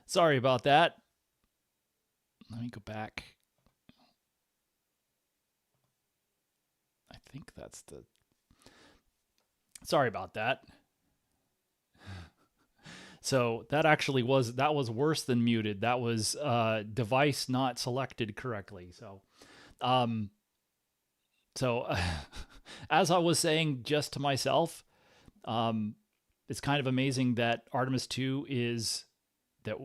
Sorry about that. Let me go back. I think that's the. Sorry about that. So that actually was worse than muted. That was device not selected correctly. Um, so as I was saying just to myself, um, it's kind of amazing that Artemis II is that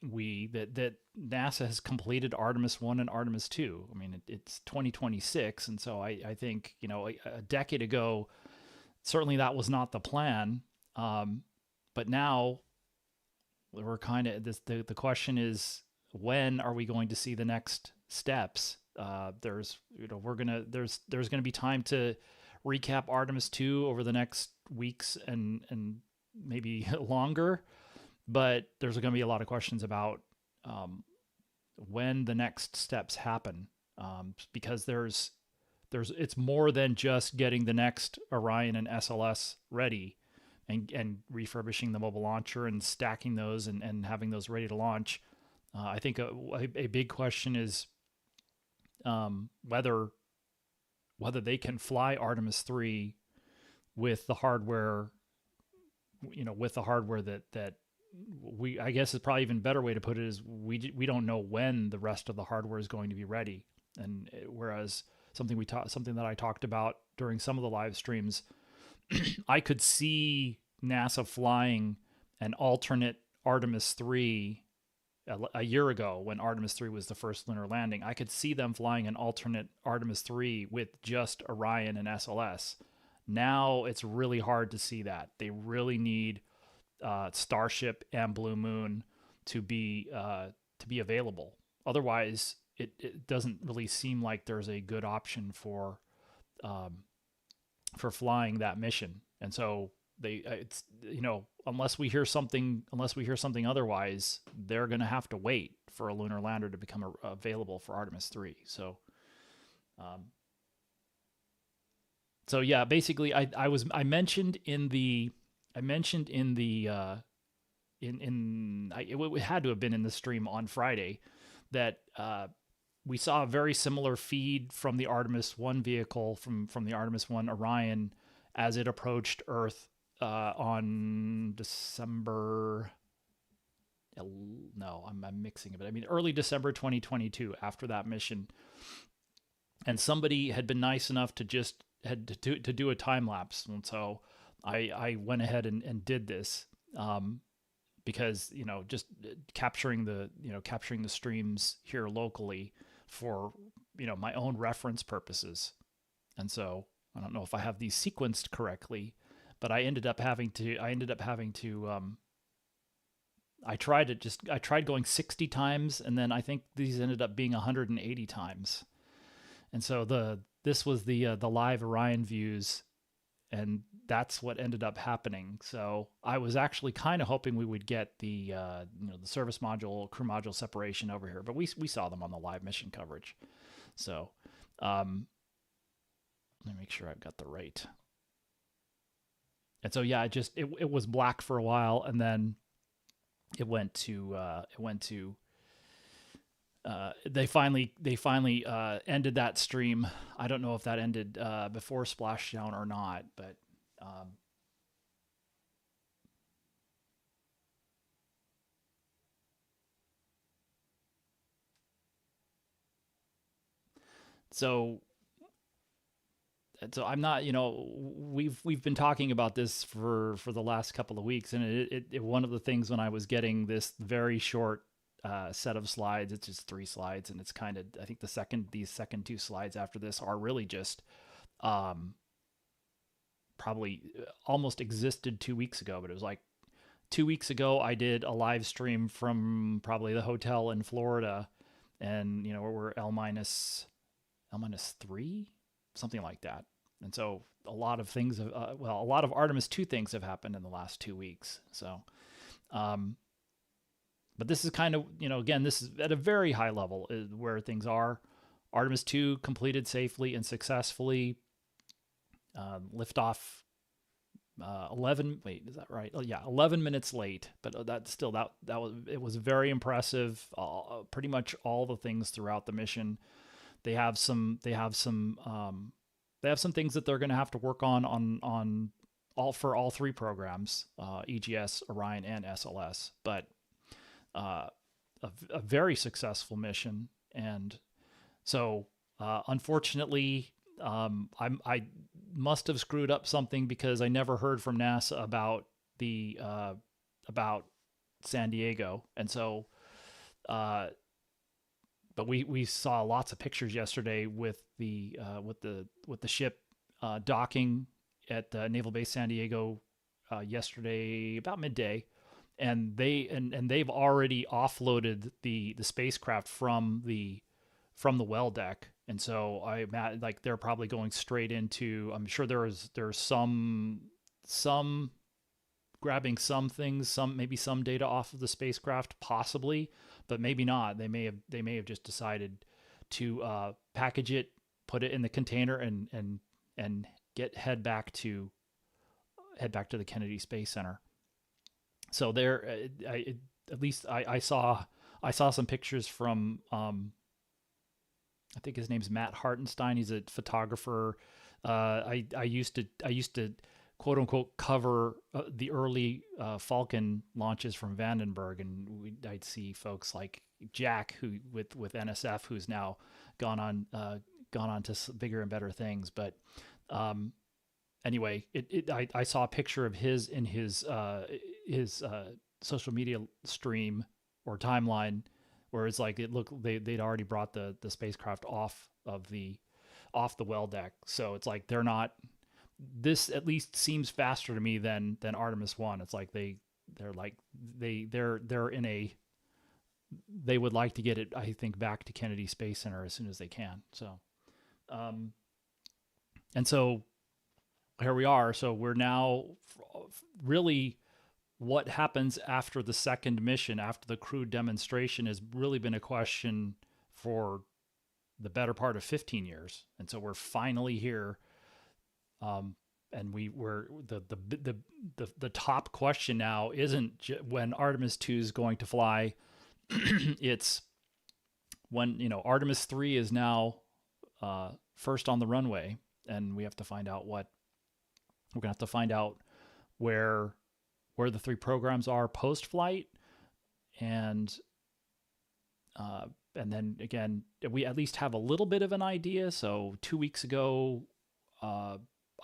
that NASA has completed Artemis 1 and Artemis 2. I mean, it's 2026, and so I think a decade ago, certainly that was not the plan. But now we're kind of the question is, when are we going to see the next steps? There's gonna be time to recap Artemis 2 over the next weeks and maybe longer, but there's going to be a lot of questions about when the next steps happen, because it's more than just getting the next Orion and SLS ready and refurbishing the mobile launcher and stacking those and having those ready to launch. I think a big question is whether they can fly Artemis III with the hardware, that I guess is probably even better way to put it is we don't know when the rest of the hardware is going to be ready. And whereas something that I talked about during some of the live streams, I could see NASA flying an alternate Artemis III a year ago when Artemis III was the first lunar landing. I could see them flying an alternate Artemis III with just Orion and SLS. Now it's really hard to see that. They really need Starship and Blue Moon to be available. Otherwise, it doesn't really seem like there's a good option for flying that mission. And so unless we hear something otherwise, they're going to have to wait for a lunar lander to become available for Artemis 3. So yeah, basically I mentioned in the it had to have been in the stream on Friday that we saw a very similar feed from the Artemis 1 vehicle from the Artemis 1 Orion as it approached Earth on December. No, I'm mixing it. I mean, early December 2022, after that mission, and somebody had been nice enough to do a time lapse, and so I went ahead and did this because just capturing the streams here locally for my own reference purposes. And so I don't know if I have these sequenced correctly, but I ended up having to I tried going 60 times, and then I think these ended up being 180 times. And so this was the live Orion views, and that's what ended up happening. So I was actually kind of hoping we would get the the service module, crew module separation over here, but we saw them on the live mission coverage. So let me make sure I've got the right. And so yeah, it was black for a while, and then it went to they finally ended that stream. I don't know if that ended before splashdown or not, but so I'm not, we've been talking about this for the last couple of weeks, and it one of the things when I was getting this very short set of slides, it's just 3 slides, and it's kind of, I think these second 2 slides after this are really just probably almost existed 2 weeks ago, but it was like 2 weeks ago I did a live stream from probably the hotel in Florida, and we're L minus 3, something like that. And so a lot of things a lot of Artemis 2 things have happened in the last 2 weeks. So but this is kind of, again, this is at a very high level where things are. Artemis 2 completed safely and successfully. Liftoff 11. Wait, is that right? Oh yeah, 11 minutes late. But that still it was very impressive. Pretty much all the things throughout the mission. They have some things that they're going to have to work on all three programs, EGS, Orion, and SLS. But a very successful mission, and so unfortunately, I must have screwed up something because I never heard from NASA about San Diego, and so but we saw lots of pictures yesterday with the ship docking at Naval Base San Diego yesterday about midday, and they've already offloaded the spacecraft from the well deck, and so like they're probably going straight into. I'm sure there's some grabbing some things, maybe some data off of the spacecraft, possibly, but maybe not. They may have just decided to package it, put it in the container, and head back to the Kennedy Space Center. So there, I saw some pictures from I think his name's Matt Hartenstein. He's a photographer. I used to quote unquote cover the early Falcon launches from Vandenberg, and I'd see folks like Jack, who with NSF, who's now gone on to bigger and better things. But anyway, I saw a picture of his in his social media stream or timeline, where it's like they'd already brought the spacecraft off the well deck. So it's like they're not. This at least seems faster to me than Artemis I. It's like they would like to get it, I think, back to Kennedy Space Center as soon as they can. So, and so here we are. So we're now really, what happens after the second mission, after the crewed demonstration, has really been a question for the better part of 15 years. And so we're finally here. And the top question now isn't when Artemis II is going to fly. It's when, Artemis III is now first on the runway, and we have to find out we're going to have to find out where the three programs are post-flight, and then again, we at least have a little bit of an idea. So 2 weeks ago,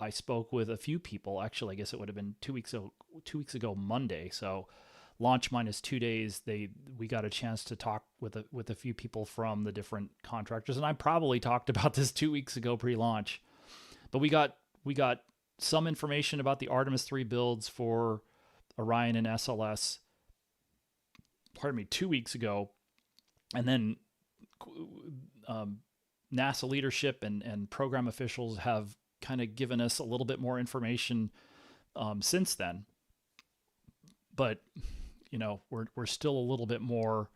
I spoke with a few people. Actually, I guess it would have been 2 weeks ago Monday. So launch minus 2 days, we got a chance to talk with a few people from the different contractors, and I probably talked about this 2 weeks ago pre-launch. But we got some information about the Artemis III builds for Orion and SLS. 2 weeks ago, and then NASA leadership and program officials have kind of given us a little bit more information since then. But we're still a little bit more.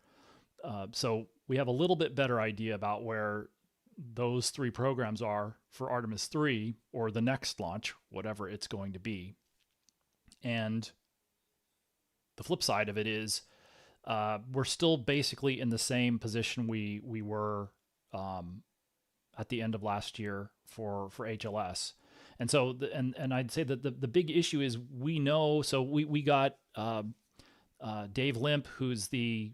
So we have a little bit better idea about where those three programs are for Artemis III, or the next launch, whatever it's going to be. And the flip side of it is we're still basically in the same position we were at the end of last year for HLS. And so, and I'd say that the big issue is we know, so we got Dave Limp, who's I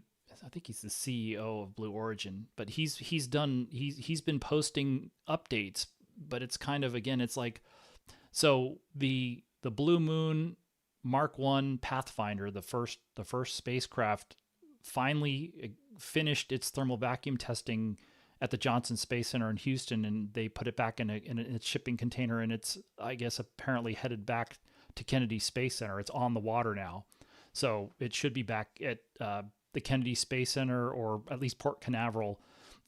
think he's the CEO of Blue Origin, but he's been posting updates, but it's kind of, again, it's like, so the Blue Moon Mark I Pathfinder, the first spacecraft, finally finished its thermal vacuum testing at the Johnson Space Center in Houston, and they put it back in a shipping container, and it's, I guess, apparently headed back to Kennedy Space Center. It's on the water now, so it should be back at the Kennedy Space Center, or at least Port Canaveral,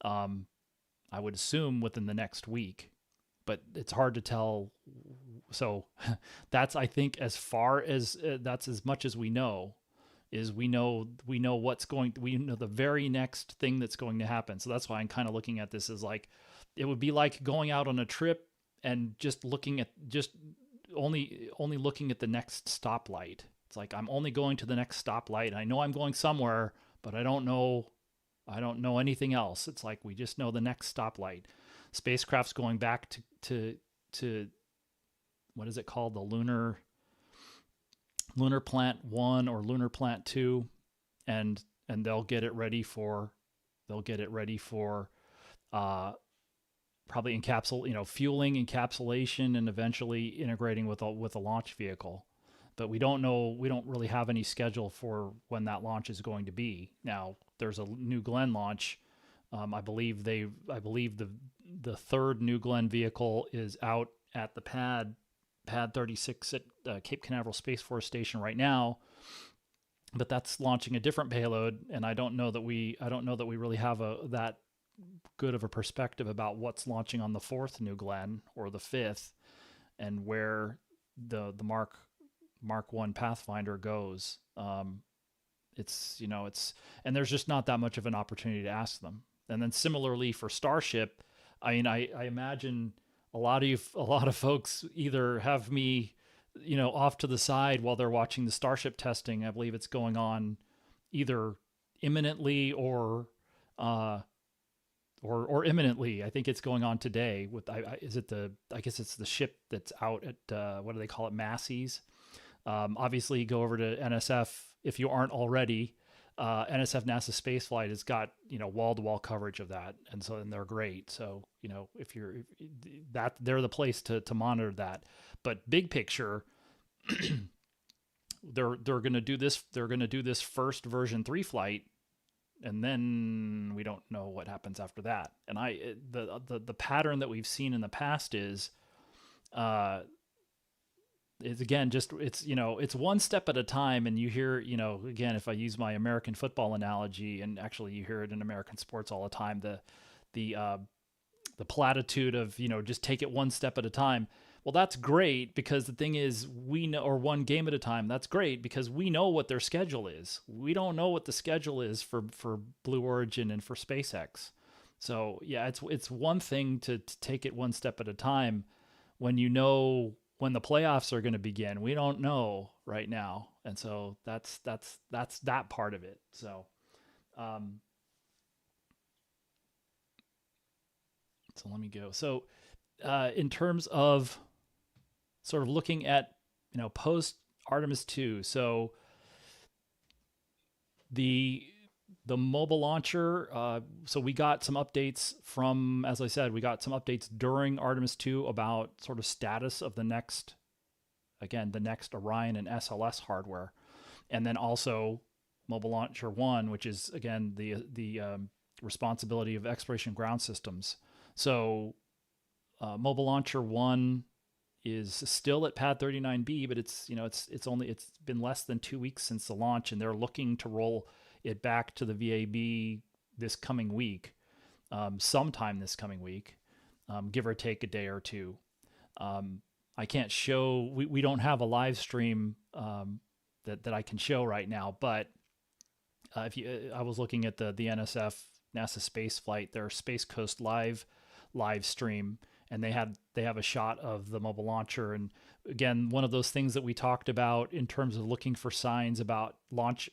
I would assume within the next week, but it's hard to tell. So that's, I think, as far as that's as much as we know. Is we know we know the very next thing that's going to happen. So that's why I'm kind of looking at this as like, it would be like going out on a trip and just looking at, just only looking at the next stoplight. It's like I'm only going to the next stoplight. I know I'm going somewhere, but I don't know anything else. It's like we just know the next stoplight. Spacecraft's going back to what is it called? The Lunar Plant 1 or Lunar Plant 2, and they'll get it ready for probably fueling, encapsulation, and eventually integrating with a launch vehicle. But we don't really have any schedule for when that launch is going to be. Now there's a New Glenn launch. I believe the third New Glenn vehicle is out at the pad 36 at Cape Canaveral Space Force Station right now, but that's launching a different payload, and I don't know that we really have that good of a perspective about what's launching on the fourth New Glenn or the fifth, and where the Mark 1 Pathfinder goes. And there's just not that much of an opportunity to ask them. And then similarly for Starship, I mean, I imagine a lot of folks either have me, off to the side while they're watching the Starship testing. I believe it's going on either imminently or imminently. I think it's going on today with, I guess it's the ship that's out at, what do they call it? Massey's. Obviously go over to NSF if you aren't already. NSF NASA Spaceflight has got, wall-to-wall coverage of that. And they're great. So, they're the place to monitor that. But big picture, they're going to do this first version 3 flight, and then we don't know what happens after that. And the pattern that we've seen in the past is again, it's one step at a time. And you hear, again, if I use my American football analogy, and actually you hear it in American sports all the time, the platitude of, just take it one step at a time. Well, that's great, because the thing is, we know, or one game at a time. That's great because we know what their schedule is. We don't know what the schedule is for Blue Origin and for SpaceX. So yeah, it's one thing to take it one step at a time when when the playoffs are going to begin. We don't know right now. And so that's that part of it. So, so let me go. So, in terms of sort of looking at, post Artemis II. So the mobile launcher, so we got some updates from, as I said, we got some updates during Artemis II about sort of status of the next Orion and SLS hardware. And then also Mobile Launcher 1, which is, again, the responsibility of Exploration Ground Systems. So Mobile Launcher 1 is still at Pad 39B, but it's been less than 2 weeks since the launch, and they're looking to roll it back to the VAB this coming week, sometime this coming week, give or take a day or two. I can't show, we don't have a live stream that I can show right now, but I was looking at the NSF NASA Spaceflight, their Space Coast live stream, and they have a shot of the mobile launcher. And again, one of those things that we talked about in terms of looking for signs about launch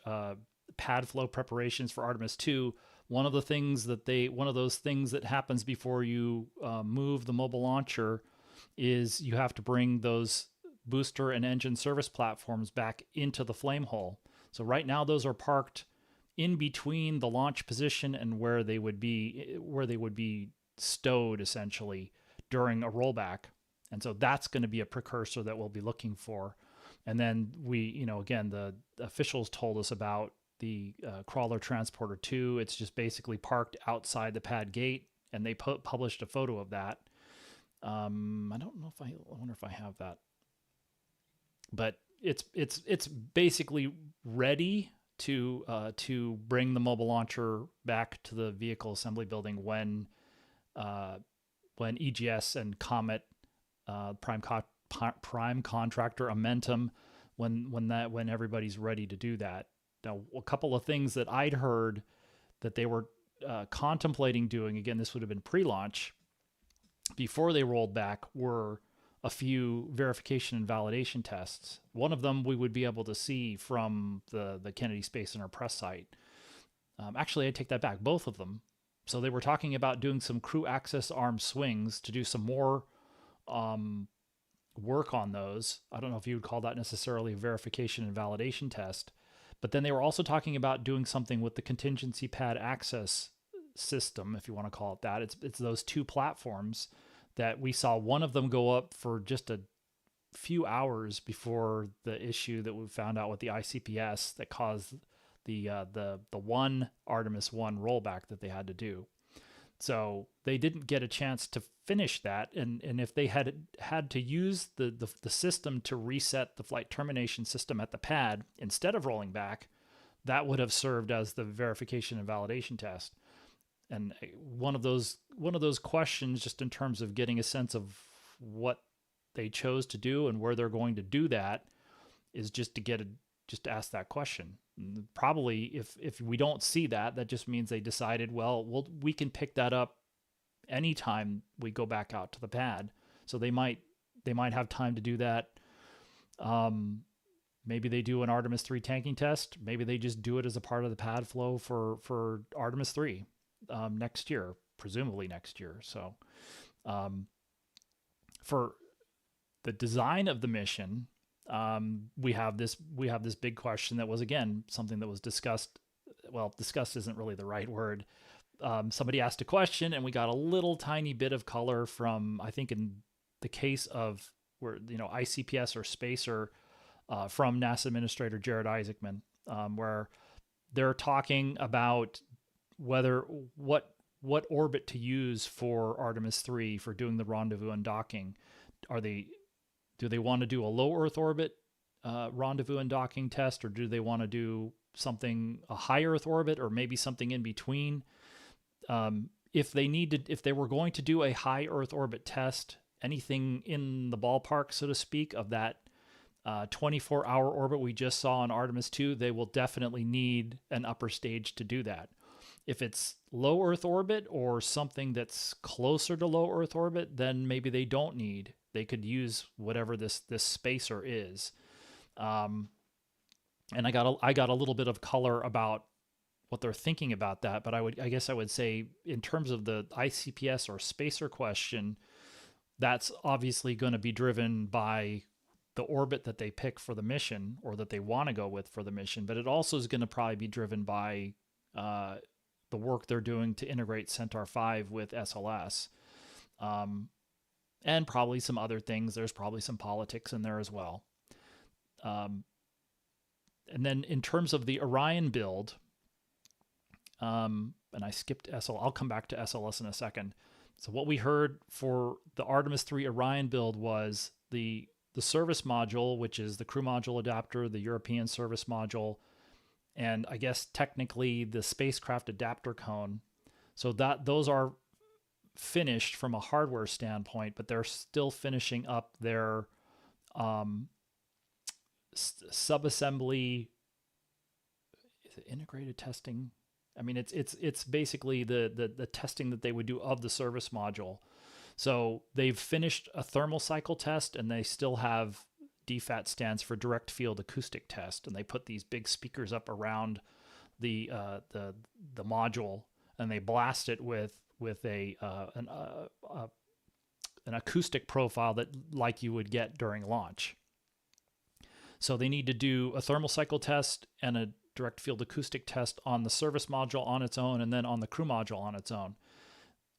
pad flow preparations for Artemis II. One of those things that happens before you move the mobile launcher is you have to bring those booster and engine service platforms back into the flame hole. So right now those are parked in between the launch position and where they would be stowed essentially during a rollback. And so that's going to be a precursor that we'll be looking for. And then again, the officials told us about the Crawler Transporter 2. It's just basically parked outside the pad gate, and they published a photo of that. I don't know I wonder if I have that, but it's basically ready to bring the mobile launcher back to the vehicle assembly building when EGS and Comet, prime contractor Amentum, when everybody's ready to do that. Now, a couple of things that I'd heard that they were contemplating doing, again, this would have been pre-launch, before they rolled back, were a few verification and validation tests. One of them we would be able to see from the Kennedy Space Center press site. Actually, I take that back, both of them. So they were talking about doing some crew access arm swings to do some more work on those. I don't know if you would call that necessarily a verification and validation test, but then they were also talking about doing something with the contingency pad access system, if you want to call it that. It's those two platforms that we saw one of them go up for just a few hours before the issue that we found out with the ICPS that caused the one Artemis I rollback that they had to do. So they didn't get a chance to finish that. And if they had to use the system to reset the flight termination system at the pad instead of rolling back, that would have served as the verification and validation test. And one of those questions, just in terms of getting a sense of what they chose to do and where they're going to do that, is just to ask that question. Probably if we don't see that, that just means they decided, well, we can pick that up anytime we go back out to the pad. So they might have time to do that. Maybe they do an Artemis III tanking test. Maybe they just do it as a part of the pad flow for Artemis III next year, presumably next year. So for the design of the mission, we have this big question that was, again, something that was discussed. Well, discussed isn't really the right word. Somebody asked a question and we got a little tiny bit of color from, I think in the case of where, ICPS or Spacer, from NASA Administrator Jared Isaacman, where they're talking about what orbit to use for Artemis III for doing the rendezvous and docking. Do they want to do a low Earth orbit rendezvous and docking test, or do they want to do a high Earth orbit, or maybe something in between? If they were going to do a high Earth orbit test, anything in the ballpark, so to speak, of that 24-hour orbit we just saw on Artemis II, they will definitely need an upper stage to do that. If it's low Earth orbit or something that's closer to low Earth orbit, then maybe they don't need. They could use whatever this spacer is. And I got a little bit of color about what they're thinking about that, but I guess I would say in terms of the ICPS or spacer question, that's obviously going to be driven by the orbit that they pick for the mission, or that they want to go with for the mission, but it also is going to probably be driven by the work they're doing to integrate Centaur 5 with SLS. And probably some other things. There's probably some politics in there as well. And then in terms of the Orion build, and I skipped SL. I'll come back to SLS in a second. So what we heard for the Artemis III Orion build was the service module, which is the crew module adapter, the European service module, and I guess technically the spacecraft adapter cone. So those are finished from a hardware standpoint, but they're still finishing up their subassembly. Is it integrated testing? I mean, it's basically the testing that they would do of the service module. So they've finished a thermal cycle test, and they still have DFAT stands for direct field acoustic test, and they put these big speakers up around the module, and they blast it with an acoustic profile that like you would get during launch. So they need to do a thermal cycle test and a direct field acoustic test on the service module on its own, and then on the crew module on its own.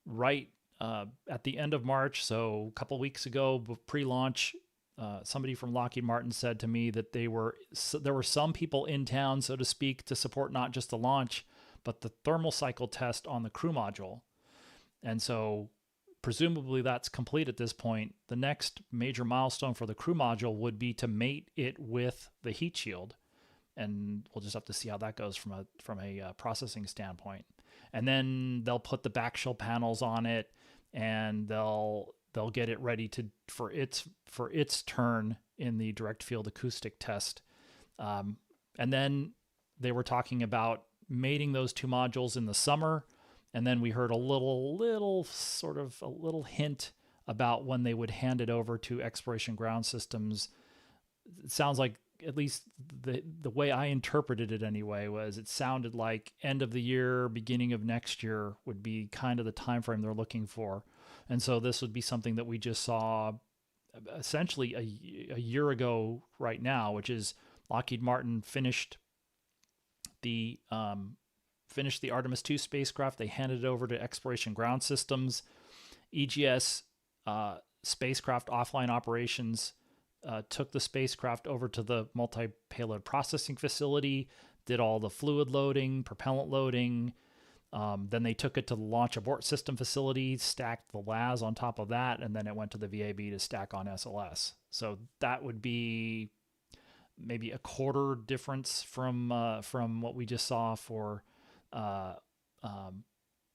Right at the end of March, so a couple weeks ago, pre-launch, somebody from Lockheed Martin said to me that there were some people in town, so to speak, to support not just the launch, but the thermal cycle test on the crew module. And so presumably that's complete at this point. The next major milestone for the crew module would be to mate it with the heat shield. And we'll just have to see how that goes from a processing standpoint. And then they'll put the back shell panels on it, and they'll get it ready for its turn in the direct field acoustic test. And then they were talking about mating those two modules in the summer. And then we heard a little hint about when they would hand it over to Exploration Ground Systems. It sounds like, at least the way I interpreted it anyway, was it sounded like end of the year, beginning of next year would be kind of the time frame they're looking for. And so this would be something that we just saw essentially a year ago right now, which is Lockheed Martin finished the Artemis II spacecraft. They handed it over to Exploration Ground Systems. EGS spacecraft offline operations took the spacecraft over to the multi-payload processing facility, did all the fluid loading, propellant loading. Then they took it to the launch abort system facility, stacked the LAS on top of that, and then it went to the VAB to stack on SLS. So that would be maybe a quarter difference from what we just saw for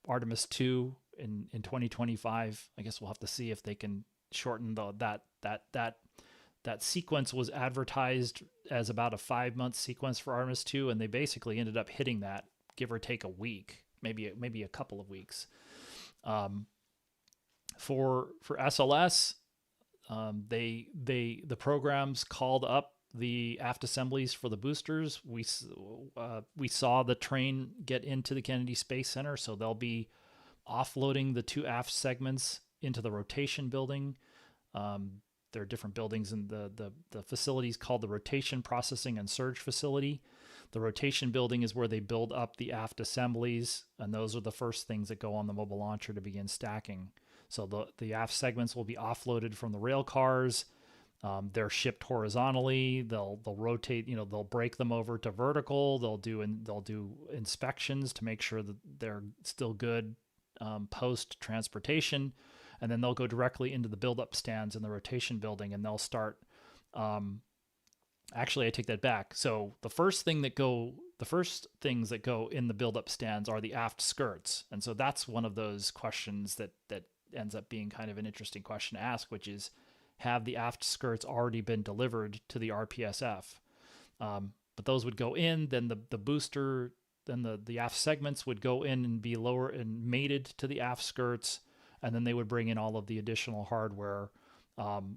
Artemis II in 2025. I guess we'll have to see if they can shorten that sequence. Was advertised as about a 5-month sequence for Artemis II, and they basically ended up hitting that, give or take a week, maybe a couple of weeks. For SLS, the programs called up the aft assemblies for the boosters. We saw the train get into the Kennedy Space Center, so they'll be offloading the 2 aft segments into the rotation building. There are different buildings in the facilities called the Rotation Processing and Surge Facility. The rotation building is where they build up the aft assemblies, and those are the first things that go on the mobile launcher to begin stacking. So the aft segments will be offloaded from the rail cars. They're shipped horizontally. They'll rotate. They'll break them over to vertical. They'll do inspections to make sure that they're still good post transportation. And then they'll go directly into the build-up stands in the rotation building, and they'll start. Actually, I take that back. So the first things that go in the build-up stands are the aft skirts, and so that's one of those questions that ends up being kind of an interesting question to ask, which is, have the aft skirts already been delivered to the RPSF? But those would go in, then the booster, then the aft segments would go in and be lower and mated to the aft skirts. And then they would bring in all of the additional hardware,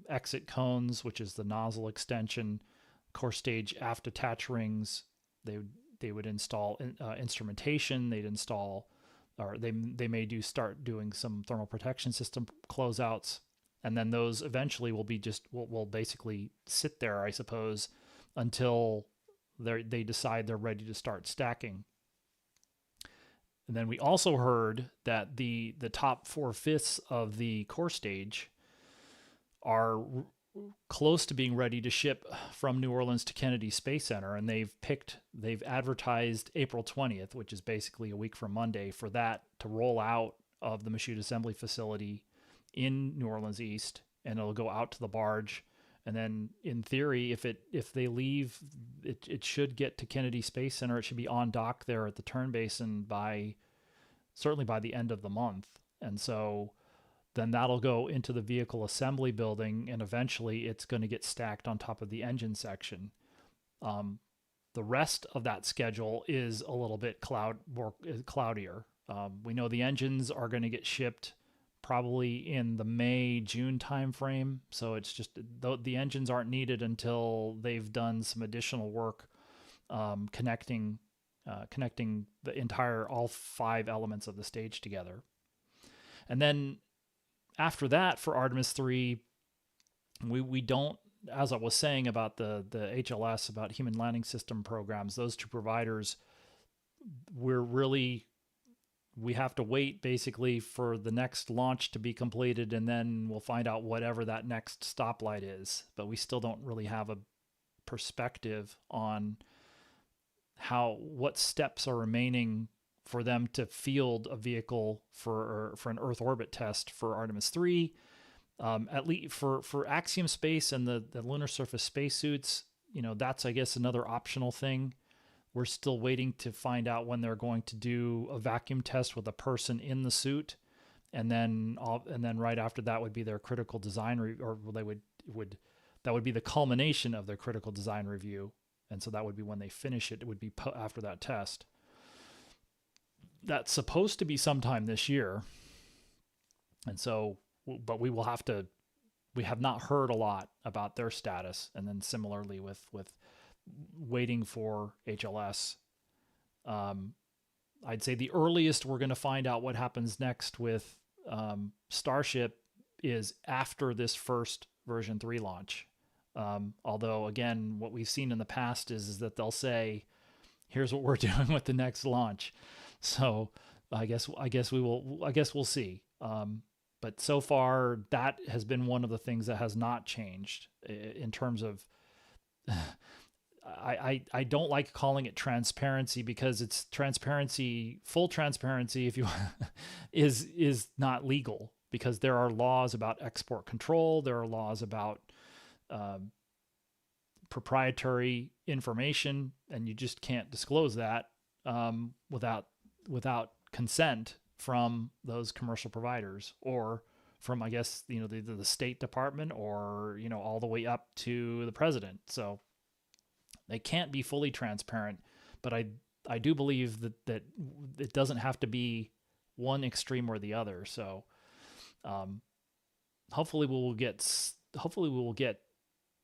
exit cones, which is the nozzle extension, core stage aft attach rings. They would install instrumentation. They'd install, or they may start doing some thermal protection system closeouts, and then those eventually will basically sit there, I suppose, until they decide they're ready to start stacking. And then we also heard that the top 4/5 of the core stage are close to being ready to ship from New Orleans to Kennedy Space Center, and they've advertised April 20th, which is basically a week from Monday, for that to roll out of the Michoud Assembly Facility in New Orleans East, and it'll go out to the barge. And then, in theory, if they leave, it should get to Kennedy Space Center. It should be on dock there at the turn basin certainly by the end of the month. And so then that'll go into the vehicle assembly building, and eventually it's going to get stacked on top of the engine section. The rest of that schedule is a little bit cloudier. We know the engines are going to get shipped probably in the May-June timeframe. So it's just the engines aren't needed until they've done some additional work connecting all 5 elements of the stage together. And then after that, for Artemis III, we don't, as I was saying about the HLS, about human landing system programs, those 2 providers, we have to wait basically for the next launch to be completed, and then we'll find out whatever that next stoplight is. But we still don't really have a perspective on what steps are remaining for them to field a vehicle for an Earth orbit test for Artemis III. At least for Axiom Space and the lunar surface spacesuits, that's, I guess, another optional thing. We're still waiting to find out when they're going to do a vacuum test with a person in the suit, and then right after that would be their critical design that would be the culmination of their critical design review, and so that would be when they finish it. It would be after that test. That's supposed to be sometime this year, and so but we have not heard a lot about their status. And then similarly with waiting for HLS, I'd say the earliest we're going to find out what happens next with Starship is after this first version 3 launch. Although again, what we've seen in the past is that they'll say, here's what we're doing with the next launch. So I guess we'll see. But so far that has been one of the things that has not changed in terms of, I don't like calling it transparency, because it's transparency, full transparency, if you is not legal, because there are laws about export control. There are laws about proprietary information, and you just can't disclose that without consent from those commercial providers, or from, I guess, the State Department, or all the way up to the president. So they can't be fully transparent, but I do believe that it doesn't have to be one extreme or the other. So hopefully we will get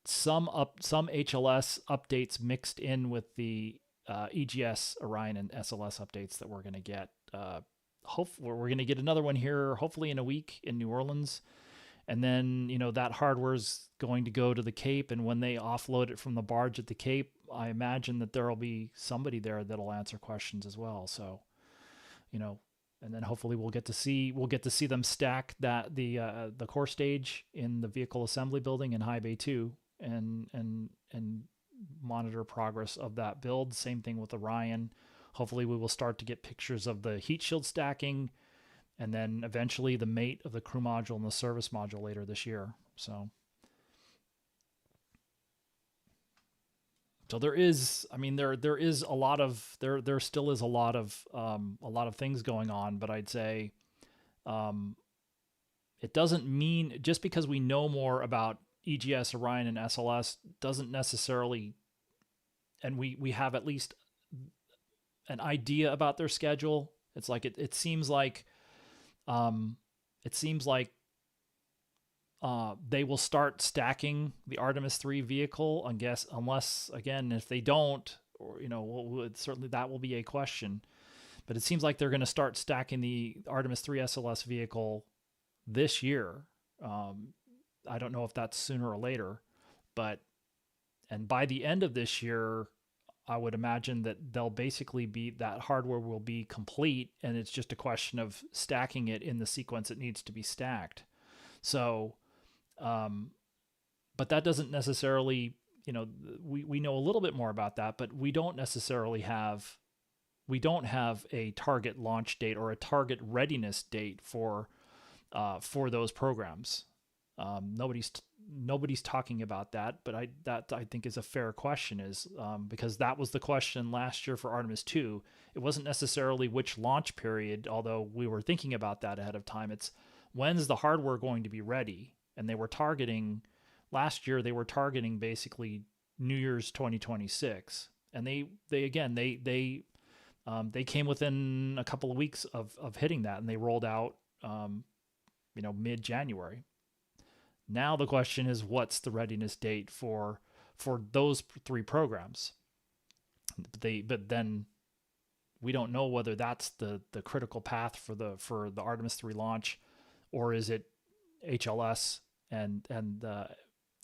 some HLS updates mixed in with the EGS, Orion, and SLS updates that we're going to get. Hopefully we're going to get another one here, hopefully in a week in New Orleans. And then, that hardware is going to go to the Cape. And when they offload it from the barge at the Cape, I imagine that there will be somebody there that'll answer questions as well. So, and then hopefully we'll get to see them stack the core stage in the vehicle assembly building in High Bay 2, and monitor progress of that build. Same thing with Orion. Hopefully we will start to get pictures of the heat shield stacking, and then eventually the mate of the crew module and the service module later this year. So there is, there is a lot of, there still is a lot of things going on, but I'd say it doesn't mean, just because we know more about EGS, Orion, and SLS doesn't necessarily, and we have at least an idea about their schedule. It's like, it seems like they will start stacking the Artemis III vehicle, I guess, unless, again, if they don't, or, certainly that will be a question. But it seems like they're going to start stacking the Artemis III SLS vehicle this year. I don't know if that's sooner or later, and by the end of this year, I would imagine that that hardware will be complete, and it's just a question of stacking it in the sequence it needs to be stacked. So, but that doesn't necessarily, we know a little bit more about that, but we don't necessarily have a target launch date or a target readiness date for those programs. Nobody's talking about that, but I think is a fair question, because that was the question last year for Artemis II. It wasn't necessarily which launch period, although we were thinking about that ahead of time. It's when's the hardware going to be ready? And last year they were targeting basically New Year's 2026. And they came within a couple of weeks of hitting that, and they rolled out, mid-January. Now the question is, what's the readiness date for those 3 programs? But then we don't know whether that's the critical path for the Artemis III launch, or is it HLS and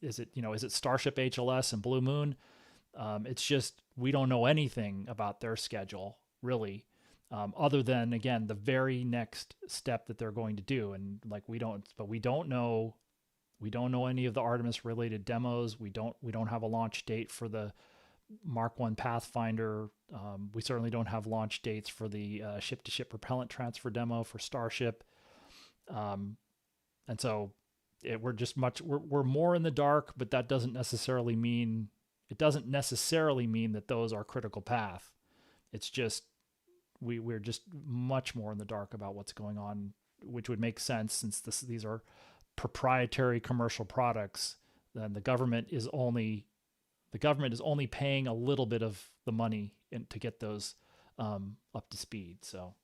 is it Starship HLS and Blue Moon? It's just, we don't know anything about their schedule really, other than, again, the very next step that they're going to do. And we don't know any of the Artemis related demos. We don't have a launch date for the Mark 1 Pathfinder. We certainly don't have launch dates for the ship-to-ship propellant transfer demo for Starship. And so we're more in the dark, but that doesn't necessarily mean that those are critical path. It's just, we're just much more in the dark about what's going on, which would make sense since these are proprietary commercial products. Then the government is only paying a little bit of the money to get those up to speed. So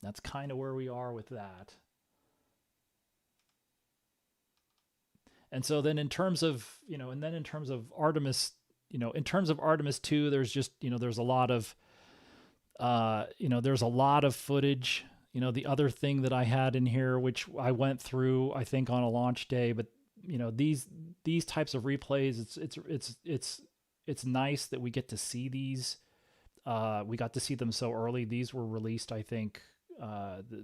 that's kind of where we are with that. And so then in terms of, and then in terms of Artemis, in terms of Artemis II, there's just, there's a lot of, there's a lot of footage. The other thing that I had in here, which I went through, I think on a launch day, but these types of replays, it's nice that we get to see these. We got to see them so early. These were released, I think,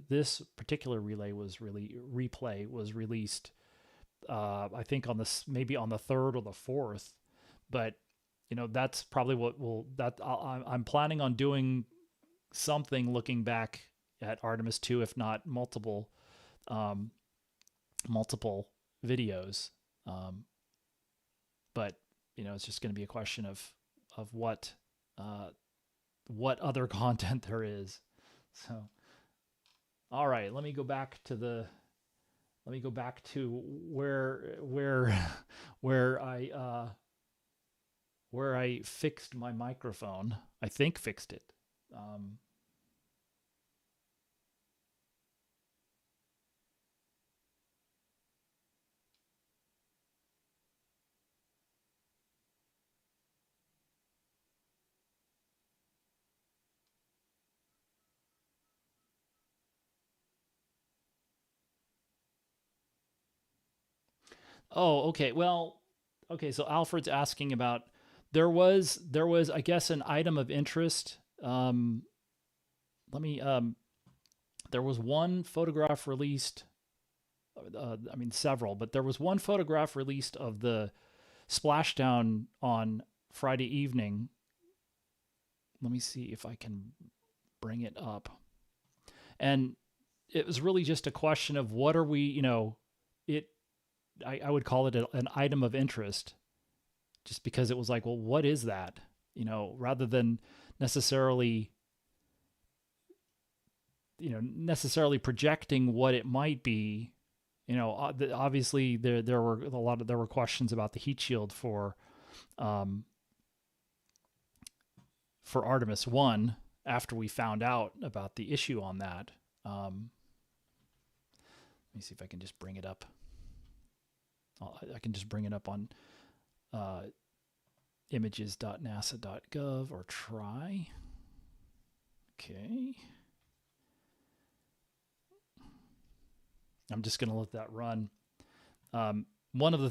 this particular replay was released, I think maybe on the 3rd or the 4th, but that's probably I'm planning on doing something looking back at Artemis II, if not multiple videos. But it's just going to be a question of what other content there is. So, all right, let me go back to where I fixed my microphone. I think fixed it. Oh, okay. Well, okay. So Alfred's asking about there was I guess an item of interest. There was one photograph released. I mean several, but there was one photograph released of the splashdown on Friday evening. Let me see if I can bring it up. And it was really just a question of what are we, I would call it an item of interest, just because it was like, well, what is that? Rather than necessarily projecting what it might be. Obviously there were questions about the heat shield for Artemis I after we found out about the issue on that. Let me see if I can just bring it up. I can just bring it up on images.nasa.gov or try. Okay. I'm just going to let that run. One of the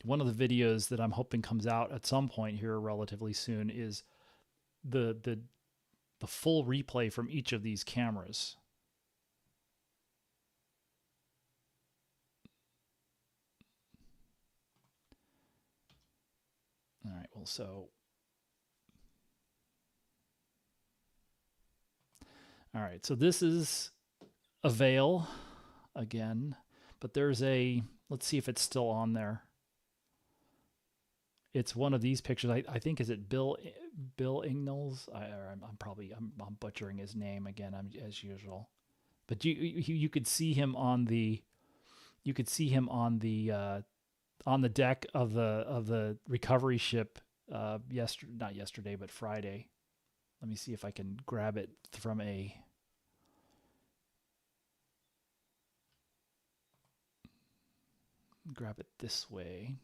videos that I'm hoping comes out at some point here relatively soon is the full replay from each of these cameras. All right, well, all right, so this is a veil again, but there's let's see if it's still on there. It's one of these pictures. I think, is it Bill Ingalls? I'm butchering his name again, as usual. But you could see him on the on the deck of the recovery ship not yesterday, but Friday. Let me see if I can grab it from grab it this way.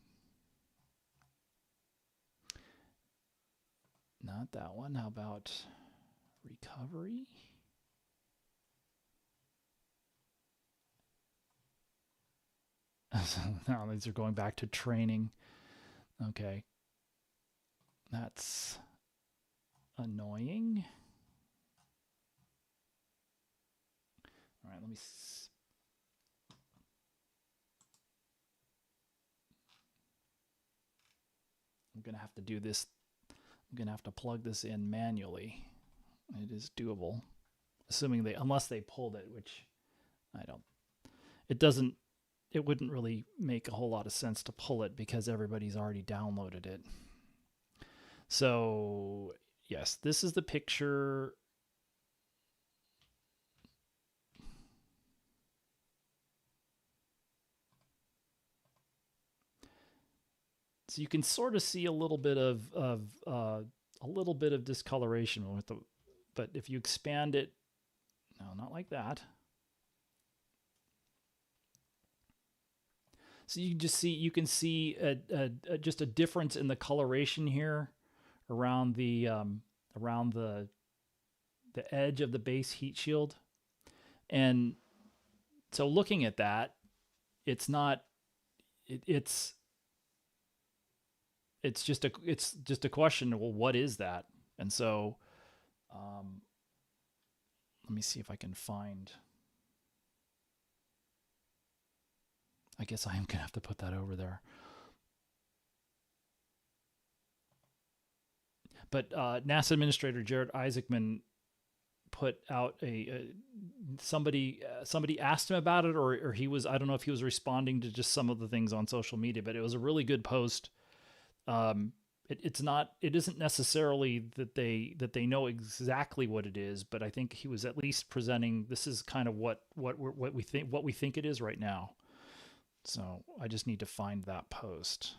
Not that one. How about recovery? So now these are going back to training. Okay. That's annoying. All right, let me I'm going to have to do this. I'm going to have to plug this in manually. It is doable, assuming unless they pulled it, which I don't. It wouldn't really make a whole lot of sense to pull it because everybody's already downloaded it. So, yes, this is the picture. So you can sort of see a little bit of discoloration with but if you expand it, no, not like that. So you can see just a difference in the coloration here around around the edge of the base heat shield. And so looking at that, it's not it's just a question, well, what is that? And so let me see if I can find, I guess I am gonna have to put that over there. But NASA Administrator Jared Isaacman put out somebody asked him about it, or he was, I don't know if he was responding to just some of the things on social media, but it was a really good post. It isn't necessarily that they know exactly what it is, but I think he was at least presenting, this is kind of what we think it is right now. So I just need to find that post.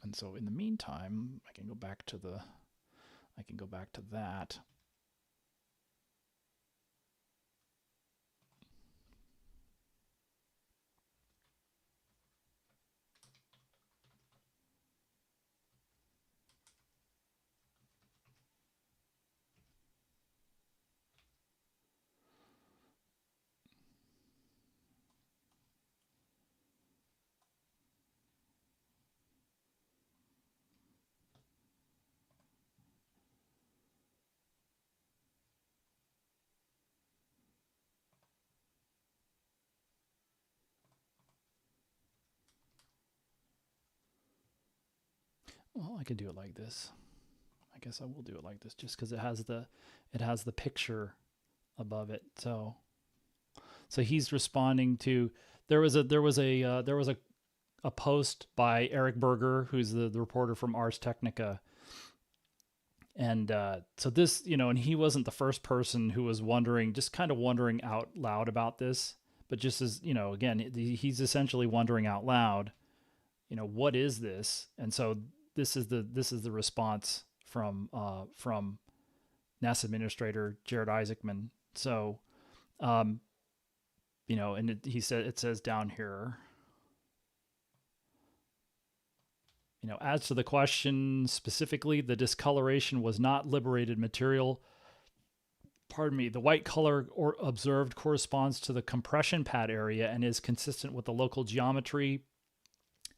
And so in the meantime, I can go back to that. Well, I could do it like this. I guess I will do it like this, just because it has the picture above it. So he's responding to, there was a post by Eric Berger, who's the reporter from Ars Technica. And so this, and he wasn't the first person who was just kind of wondering out loud about this, but just as, again, he's essentially wondering out loud, what is this? And so this is the response from NASA Administrator Jared Isaacman. So, and it says down here, as to the question specifically, the discoloration was not liberated material. Pardon me. The white color observed corresponds to the compression pad area and is consistent with the local geometry,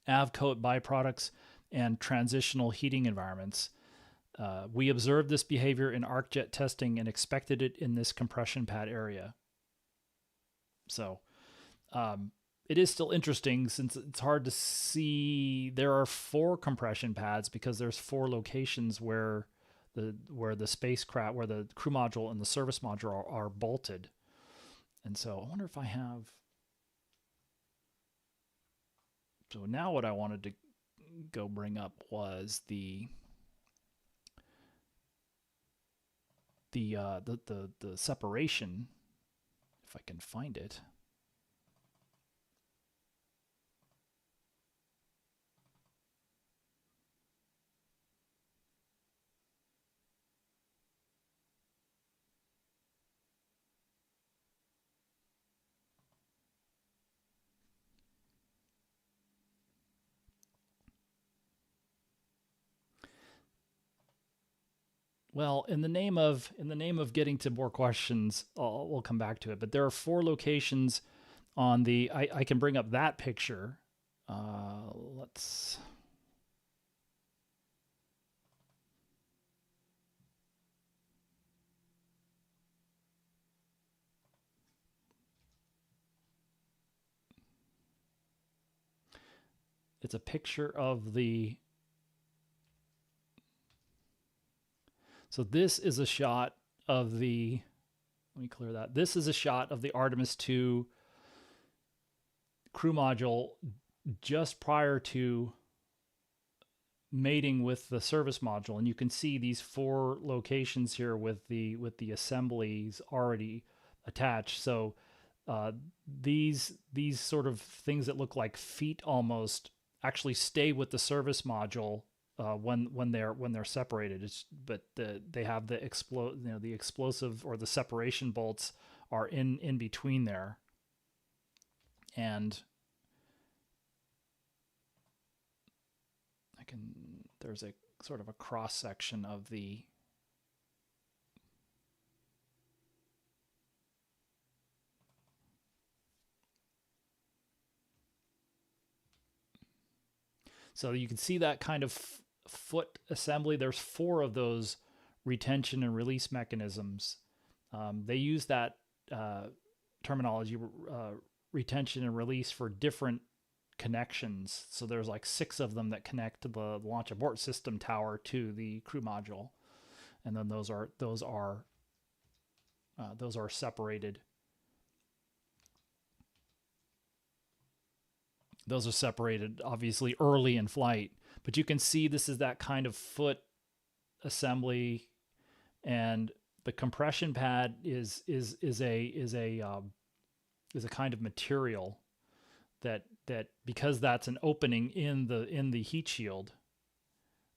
AVCOAT byproducts, and transitional heating environments. We observed this behavior in ArcJet testing and expected it in this compression pad area. So it is still interesting, since it's hard to see. There are 4 compression pads because there's 4 locations where the spacecraft, where the crew module and the service module are bolted. And so I wonder if I have. So now what I wanted to go bring up was the separation, if I can find it. Well, in the name of getting to more questions, we'll come back to it. But there are 4 locations on the. I can bring up that picture. Let's. It's a picture of the. So this is a shot of the, let me clear that. This is a shot of the Artemis II crew module just prior to mating with the service module. And you can see these 4 locations here with the assemblies already attached. So these sort of things that look like feet almost actually stay with the service module when they're separated. But they have the explosive or the separation bolts are in between there. And there's a sort of a cross section of the so you can see that kind of foot assembly. There's 4 of those retention and release mechanisms. They use that terminology, retention and release, for different connections. So there's like 6 of them that connect to the launch abort system tower to the crew module, and then those are separated. Those are separated obviously early in flight, but you can see this is that kind of foot assembly, and the compression pad is a kind of material that because that's an opening in the heat shield.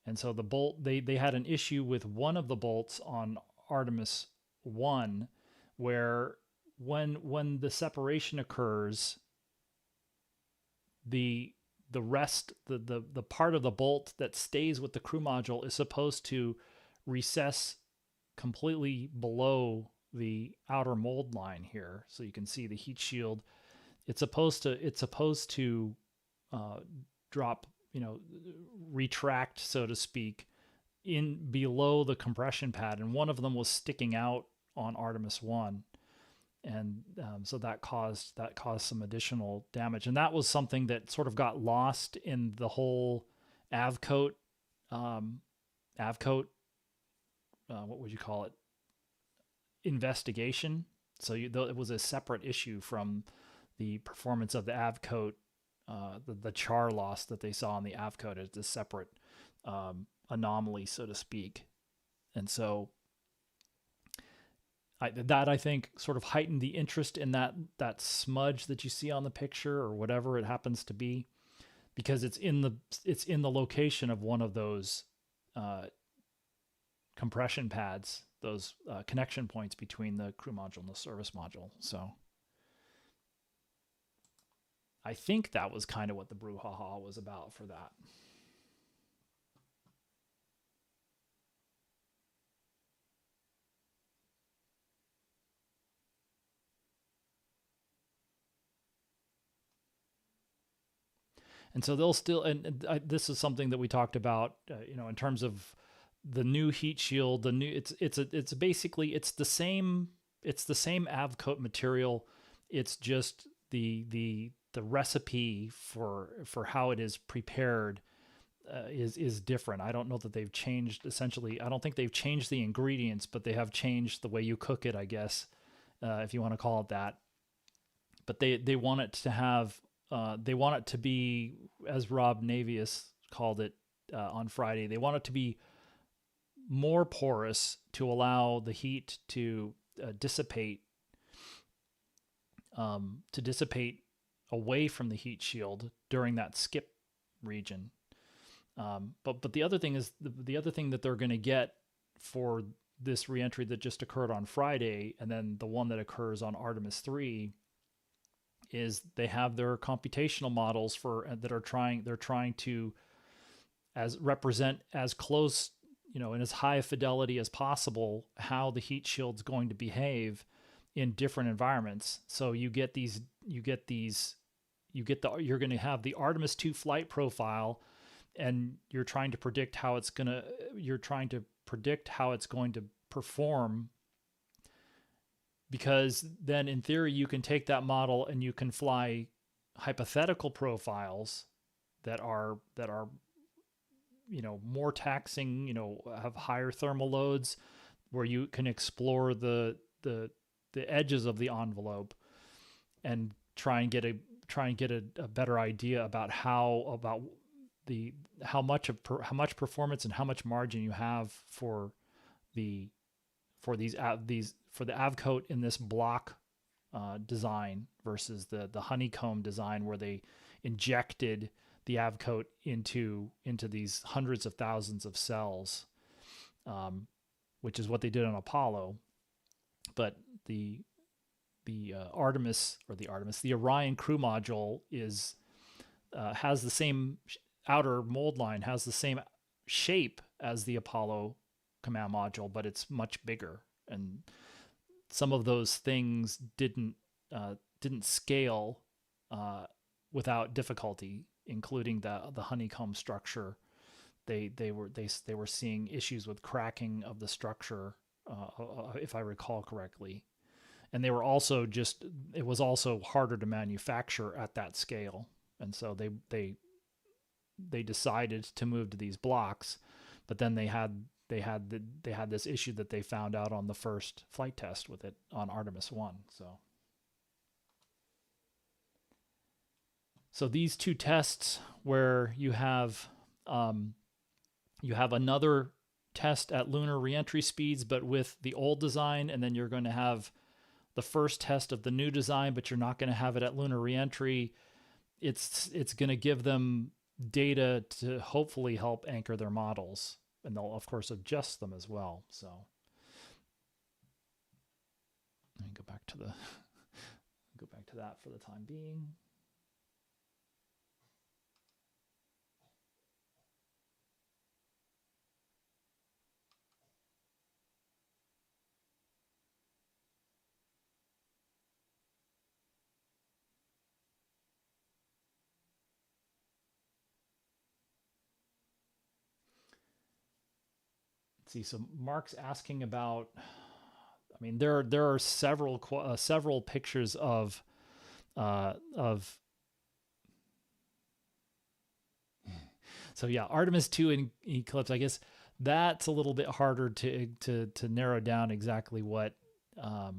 And so the bolt, they had an issue with one of the bolts on Artemis I, where when the separation occurs, the rest, the part of the bolt that stays with the crew module is supposed to recess completely below the outer mold line here. So you can see the heat shield. It's supposed to drop, retract, so to speak, in below the compression pad, and one of them was sticking out on Artemis I, and so that caused some additional damage, and that was something that sort of got lost in the whole avcoat, what would you call it, investigation. So it was a separate issue from the performance of the avcoat, the char loss that they saw on the avcoat as a separate anomaly, so to speak. And so I think sort of heightened the interest in that smudge that you see on the picture, or whatever it happens to be, because it's in the location of one of those compression pads, those connection points between the crew module and the service module. So I think that was kind of what the brouhaha was about for that. And so they'll still, this is something that we talked about, in terms of the new heat shield. The new, it's basically the same avcoat material. It's just the recipe for how it is prepared is different. I don't know that they've changed. Essentially, I don't think they've changed the ingredients, but they have changed the way you cook it, I guess, if you want to call it that. But they want it to have. They want it to be, as Rob Navius called it on Friday, they want it to be more porous to allow the heat to dissipate away from the heat shield during that skip region. But the other thing is the other thing that they're going to get for this reentry that just occurred on Friday, and then the one that occurs on Artemis III, is they have their computational models they're trying to represent as close, in as high a fidelity as possible, how the heat shield's going to behave in different environments. So you're going to have the Artemis II flight profile, and you're trying to predict how it's going to perform. Because then, in theory, you can take that model and you can fly hypothetical profiles that are more taxing, have higher thermal loads, where you can explore the edges of the envelope and try and get a better idea about how much performance and how much margin you have for the avcoat in this block design versus the honeycomb design, where they injected the avcoat into these hundreds of thousands of cells, which is what they did on Apollo. But the the Orion crew module has the same outer mold line, has the same shape as the Apollo command module, but it's much bigger, and some of those things didn't scale without difficulty, including the honeycomb structure. They were seeing issues with cracking of the structure, if I recall correctly, and it was also harder to manufacture at that scale, and so they decided to move to these blocks, but then they had this issue that they found out on the first flight test with it on Artemis I. So these two tests where you have another test at lunar reentry speeds, but with the old design, and then you're going to have the first test of the new design, but you're not going to have it at lunar reentry. It's going to give them data to hopefully help anchor their models, and they'll of course adjust them as well. So let me go back to that for the time being. See, so Mark's asking about. I mean, there are several pictures of. So yeah, Artemis II in eclipse. I guess that's a little bit harder to narrow down exactly what. I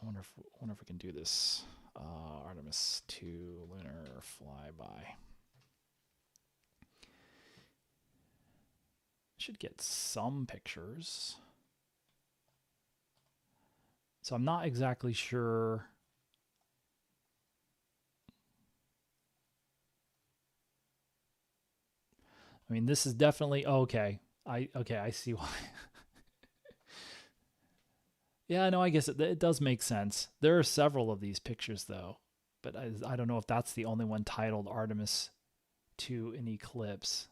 wonder if we can do this. Artemis II lunar flyby. Should get some pictures. So I'm not exactly sure. I mean, this is definitely okay. I see why. Yeah, no, I guess it does make sense. There are several of these pictures though, but I don't know if that's the only one titled Artemis II in eclipse.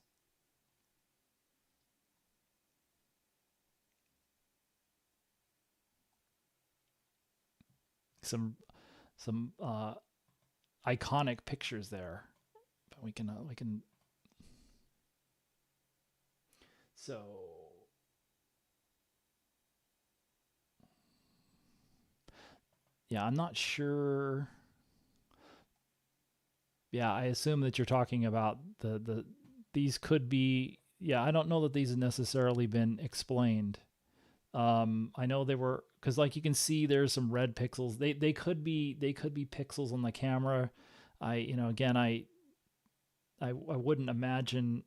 Some iconic pictures there, but we can so yeah, I'm not sure. Yeah, I assume that you're talking about these could be, yeah, I don't know that these have necessarily been explained. I know they were, because like you can see there's some red pixels. They could be pixels on the camera. Again, I wouldn't imagine.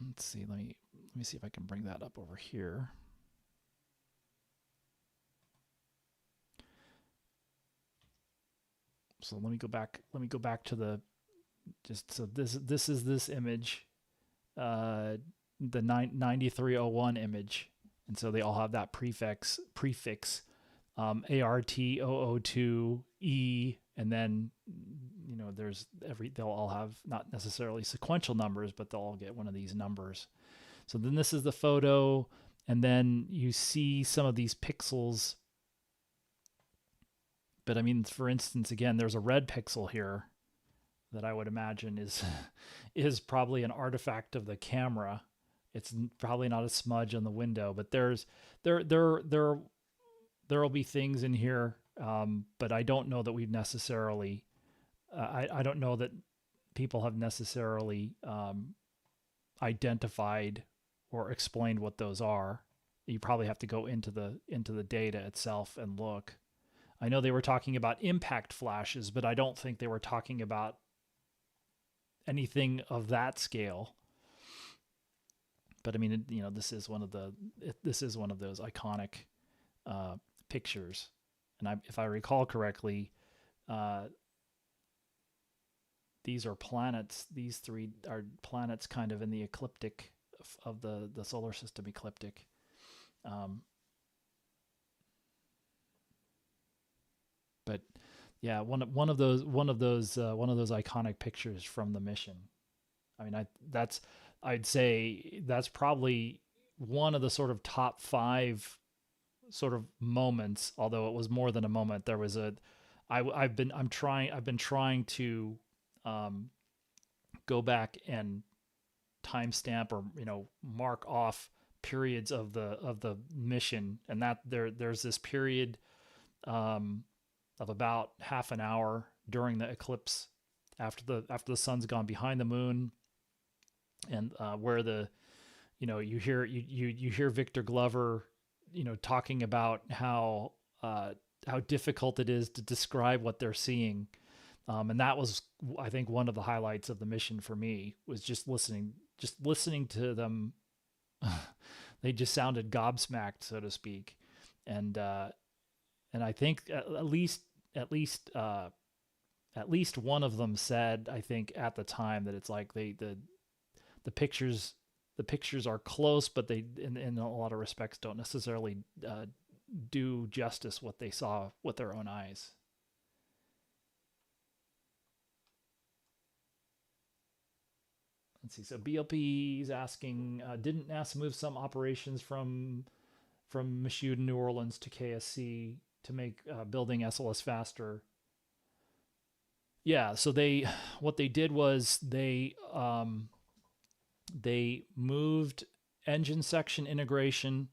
Let's see, let me see if I can bring that up over here. So let me go back to the, just so this is this image, the 9301 image, and so they all have that prefix ART002E, and then they'll all have not necessarily sequential numbers, but they'll all get one of these numbers. So then this is the photo, and then you see some of these pixels. But I mean, for instance, again, there's a red pixel here that I would imagine is probably an artifact of the camera. It's probably not a smudge on the window, but there will be things in here, but I don't know that we've necessarily. I don't know that people have necessarily identified or explained what those are. You probably have to go into the data itself and look. I know they were talking about impact flashes, but I don't think they were talking about anything of that scale. But I mean, this is one of those iconic pictures, and if I recall correctly, these are planets. These three are planets, kind of in the ecliptic of the solar system ecliptic. Yeah, one of those iconic pictures from the mission. I mean, I'd say that's probably one of the sort of top five sort of moments. Although it was more than a moment, there was a. I've been trying to um, go back and timestamp or mark off periods of the mission, and that there's this period um, of about half an hour during the eclipse after the sun's gone behind the moon, and where the you hear Victor Glover talking about how difficult it is to describe what they're seeing, and that was, I think, one of the highlights of the mission for me, was just listening to them. They just sounded gobsmacked, so to speak, and I think at least at least one of them said, I think at the time, that it's like the pictures are close, but they in a lot of respects don't necessarily do justice what they saw with their own eyes. Let's see. So BLP is asking, didn't NASA move some operations from Michoud in New Orleans to KSC to make building SLS faster? Yeah. So what they did was they moved engine section integration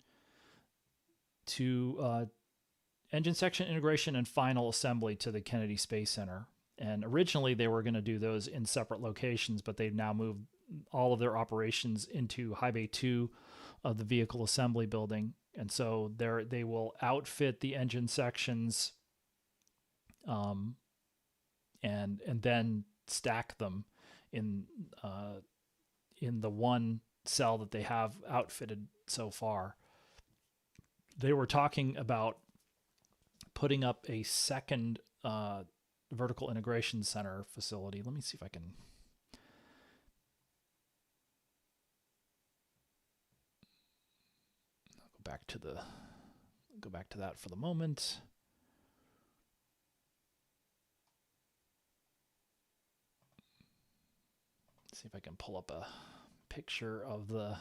to engine section integration and final assembly to the Kennedy Space Center. And originally they were going to do those in separate locations, but they've now moved all of their operations into High Bay 2 of the vehicle assembly building. And so they will outfit the engine sections and then stack them in the one cell that they have outfitted so far. They were talking about putting up a second vertical integration center facility. Let me see if I can. Go back to that for the moment. See if I can pull up a picture of the.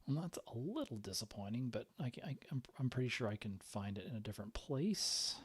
Well, that's a little disappointing, but I'm pretty sure I can find it in a different place.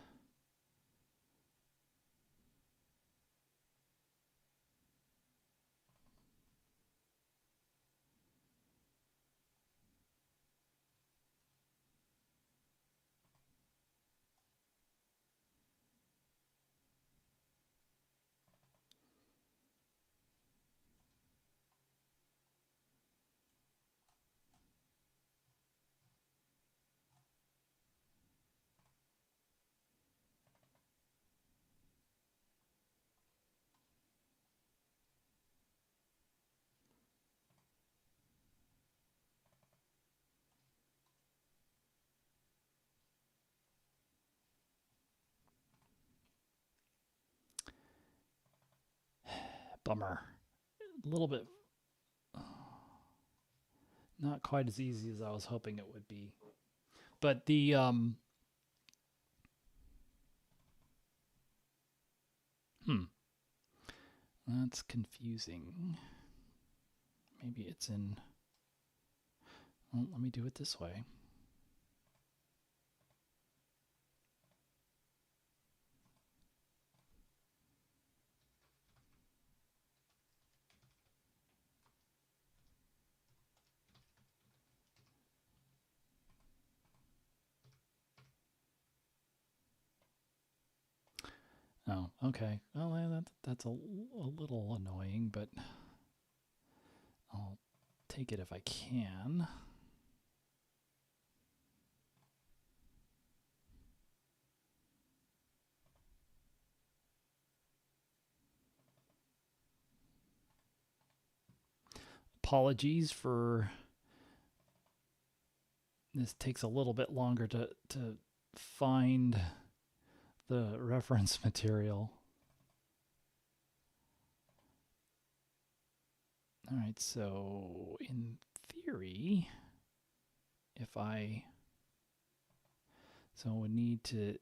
Bummer. A little bit not quite as easy as I was hoping it would be. But that's confusing. Maybe it's in. Well, let me do it this way. Oh, okay. Well, that's a little annoying, but I'll take it if I can. Apologies for this, takes a little bit longer to find the reference material. All right, so in theory, if I, so we need to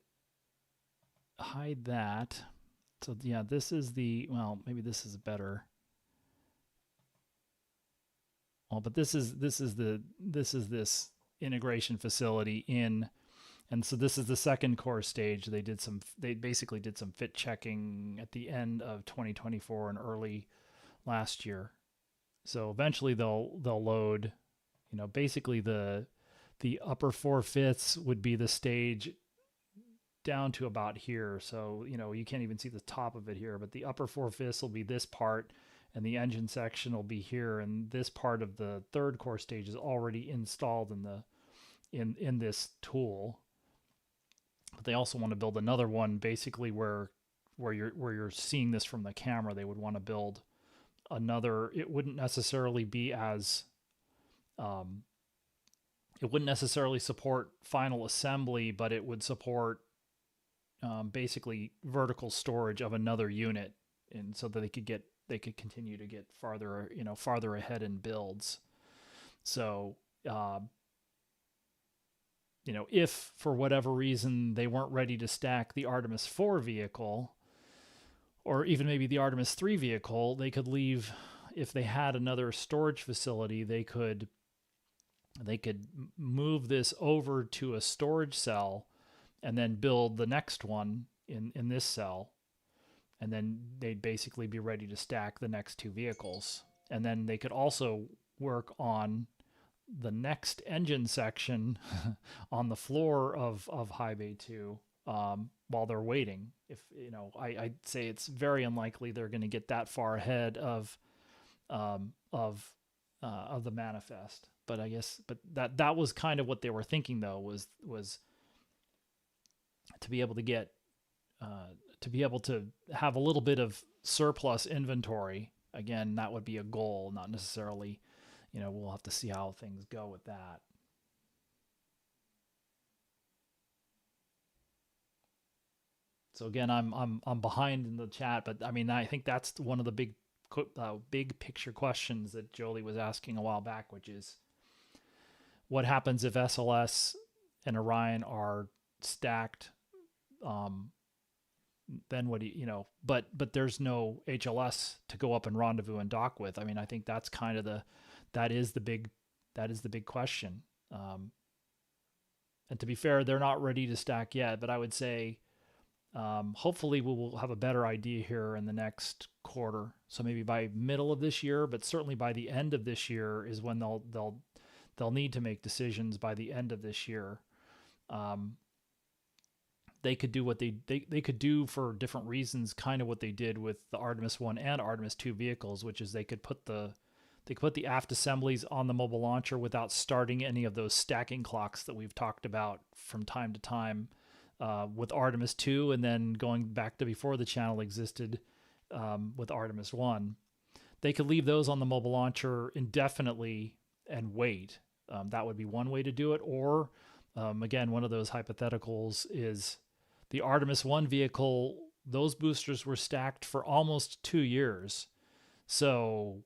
hide that. So yeah, this is the, well, maybe this is better. Well, but this is this integration facility in, and so this is the second core stage. They basically did some fit checking at the end of 2024 and early last year. So eventually they'll load, you know, basically the upper 4/5 would be the stage down to about here. So, you know, you can't even see the top of it here, but the upper 4/5 will be this part, and the engine section will be here. And this part of the third core stage is already installed in this tool. But they also want to build another one, basically where you're seeing this from the camera. They would want to build another. It wouldn't necessarily be as it wouldn't necessarily support final assembly, but it would support basically vertical storage of another unit, and so that they could continue to get farther ahead in builds. So you know, if for whatever reason they weren't ready to stack the Artemis IV vehicle, or even maybe the Artemis III vehicle, they could leave. If they had another storage facility, they could move this over to a storage cell and then build the next one in this cell. And then they'd basically be ready to stack the next two vehicles. And then they could also work on the next engine section on the floor of High Bay 2 while they're waiting. If you know, I'd say it's very unlikely they're going to get that far ahead of the manifest. But I guess, that was kind of what they were thinking, though, was to be able to get to be able to have a little bit of surplus inventory. Again, that would be a goal, not necessarily, you know, we'll have to see how things go with that. So again, I'm behind in the chat, but I mean, I think that's one of the big picture questions that Jolie was asking a while back, which is what happens if SLS and Orion are stacked? Then what do you know? But there's no HLS to go up and rendezvous and dock with. I mean, I think that's kind of that is the big question. And to be fair, they're not ready to stack yet, but I would say hopefully we will have a better idea here in the next quarter. So maybe by middle of this year, but certainly by the end of this year is when they'll need to make decisions by the end of this year. They could do what they could do for different reasons, kind of what they did with the Artemis I and Artemis II vehicles, which is they could put the aft assemblies on the mobile launcher without starting any of those stacking clocks that we've talked about from time to time with Artemis II, and then going back to before the channel existed with Artemis I. They could leave those on the mobile launcher indefinitely and wait. That would be one way to do it. Or again, one of those hypotheticals is the Artemis I vehicle, those boosters were stacked for almost 2 years. So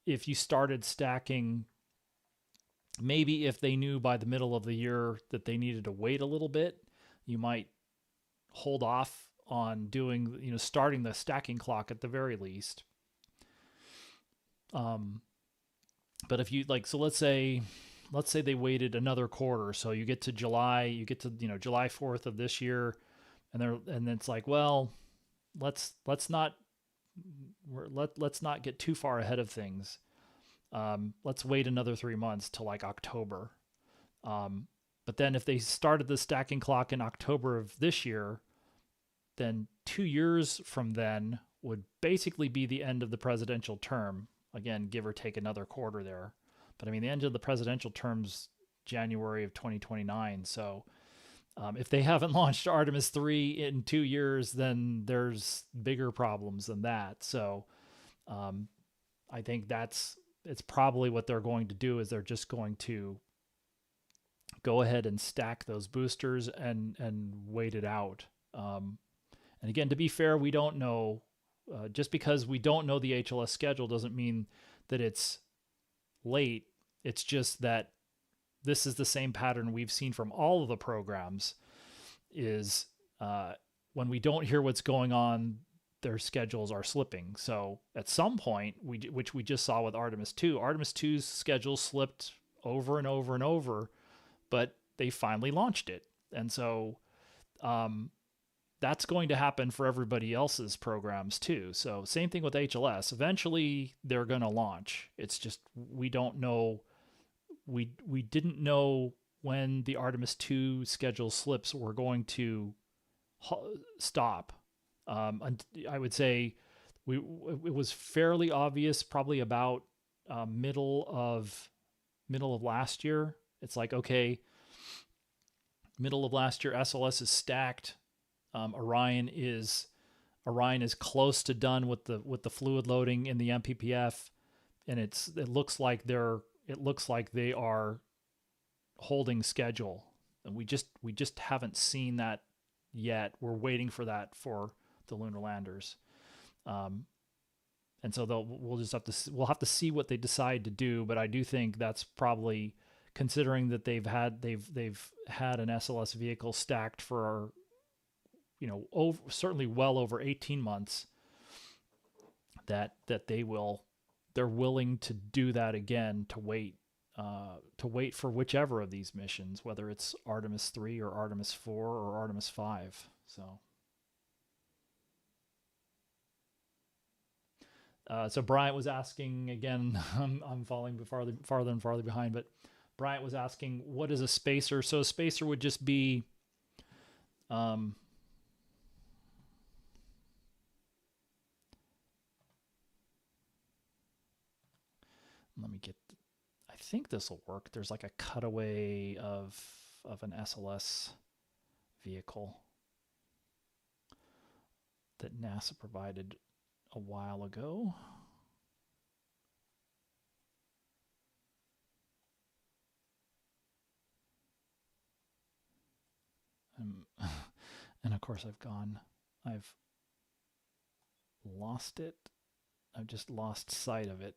if you started stacking, maybe if they knew by the middle of the year that they needed to wait a little bit, you might hold off on doing, you know, starting the stacking clock at the very least. But if you so let's say they waited another quarter. So you get to July, July 4th of this year, and then it's like, well, let's not get too far ahead of things. Let's wait another 3 months till like October. But then if they started the stacking clock in October of this year, then 2 years from then would basically be the end of the presidential term. again, give or take another quarter there. But I mean, the end of the presidential term's January of 2029. So if they haven't launched Artemis III in 2 years, then there's bigger problems than that. So I think it's probably what they're going to do is they're just going to go ahead and stack those boosters and wait it out. And again, to be fair, we don't know. Just because we don't know the HLS schedule doesn't mean that it's late. It's just that this is the same pattern we've seen from all of the programs is when we don't hear what's going on, their schedules are slipping. So at some point, which we just saw with Artemis II, Artemis II's schedule slipped over and over and over, but they finally launched it. And so that's going to happen for everybody else's programs too. So same thing with HLS. Eventually they're going to launch. It's just, we don't know. We didn't know when the Artemis II schedule slips were going to stop. I would say it was fairly obvious probably about middle of last year. It's like, okay, middle of last year, SLS is stacked. Orion is close to done with the fluid loading in the MPPF, and it looks like they are holding schedule, and we just haven't seen that yet. We're waiting for that for the lunar landers, and so we'll have to see what they decide to do. But I do think that's probably, considering that they've had an SLS vehicle stacked for, certainly well over 18 months, that they're willing to do that again, to wait for whichever of these missions, whether it's Artemis III or Artemis IV or Artemis V. So Bryant was asking again. I'm falling farther and farther behind, but Bryant was asking, what is a spacer? So a spacer would just be let me get, I think this will work. There's like a cutaway of an SLS vehicle that NASA provided a while ago. And of course I've lost it. I've just lost sight of it.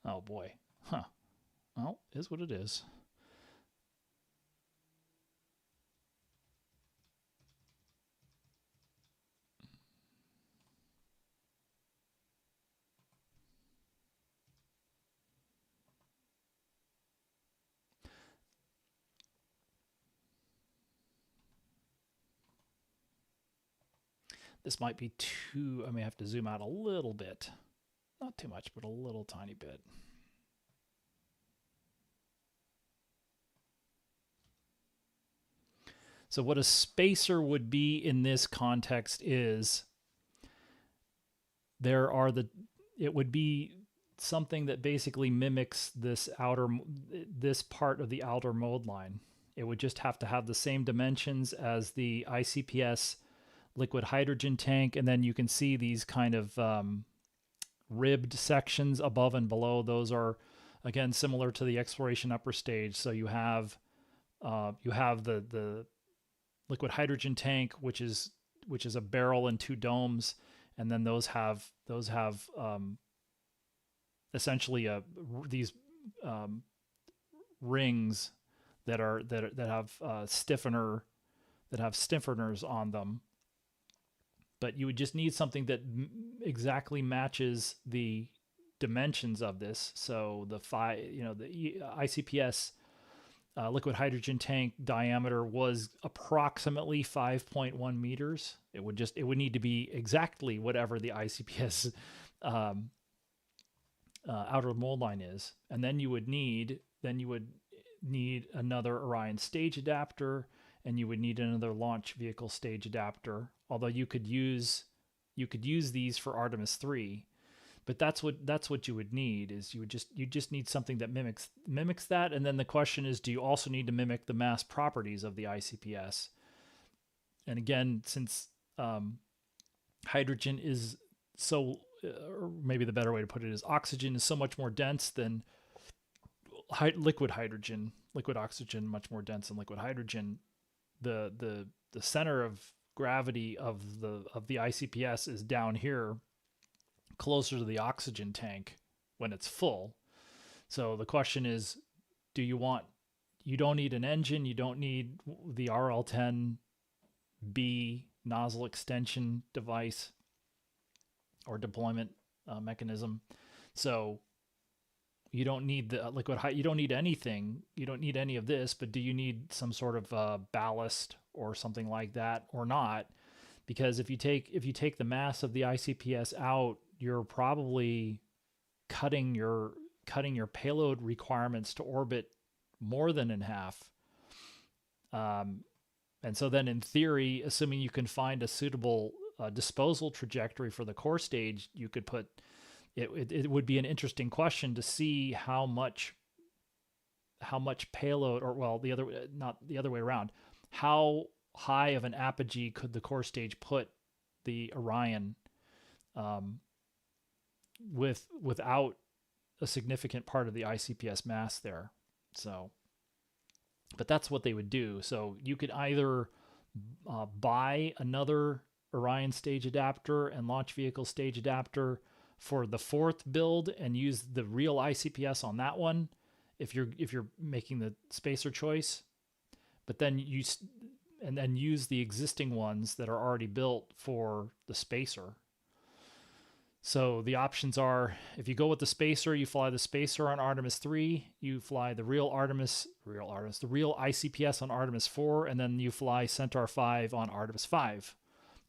Oh boy. Huh. Well, is what it is. This might be too, I may have to zoom out a little bit. Not too much, but a little tiny bit. So what a spacer would be in this context is it would be something that basically mimics this part of the outer mold line. It would just have to have the same dimensions as the ICPS liquid hydrogen tank, and then you can see these kind of ribbed sections above and below. Those are, again, similar to the exploration upper stage. So you have the liquid hydrogen tank, which is a barrel and two domes, and then those have essentially these rings that have stiffeners on them. But you would just need something that exactly matches the dimensions of this. So the ICPS liquid hydrogen tank diameter was approximately 5.1 meters. It would need to be exactly whatever the ICPS um, outer mold line is, and then you would need another Orion stage adapter, and you would need another launch vehicle stage adapter. Although you could use these for Artemis III, but that's what you would need. Is you just need something that mimics that. And then the question is, do you also need to mimic the mass properties of the ICPS? And again, since hydrogen is so, or maybe the better way to put it is, oxygen is so much more dense than liquid hydrogen, liquid oxygen much more dense than liquid hydrogen. The center of gravity of the ICPS is down here, closer to the oxygen tank when it's full. So the question is, you don't need an engine, you don't need the RL10B nozzle extension device or deployment mechanism. So you don't need the you don't need anything. You don't need any of this, but do you need some sort of ballast or something like that or not? Because if you take the mass of the ICPS out, you're probably cutting your payload requirements to orbit more than in half. And so then in theory, assuming you can find a suitable disposal trajectory for the core stage, you could put it would be an interesting question to see how much payload, or well, not the other way around, how high of an apogee could the core stage put the Orion without a significant part of the ICPS mass there. So, but that's what they would do. So you could either buy another Orion stage adapter and launch vehicle stage adapter for the fourth build and use the real ICPS on that one if you're making the spacer choice, but then use the existing ones that are already built for the spacer. So the options are, if you go with the spacer, you fly the spacer on Artemis III, you fly the real ICPS on Artemis IV, and then you fly Centaur V on Artemis V.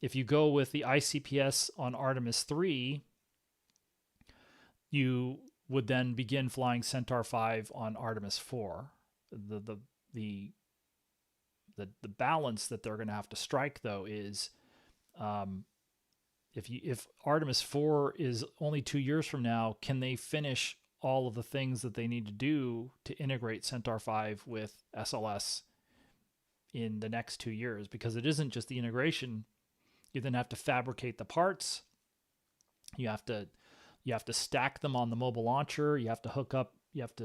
If you go with the ICPS on Artemis III, you would then begin flying Centaur V on Artemis IV. The balance that they're going to have to strike, though, is if Artemis IV is only 2 years from now, can they finish all of the things that they need to do to integrate Centaur V with SLS in the next 2 years? Because it isn't just the integration. You then have to fabricate the parts. You have to stack them on the mobile launcher. You have to hook up. You have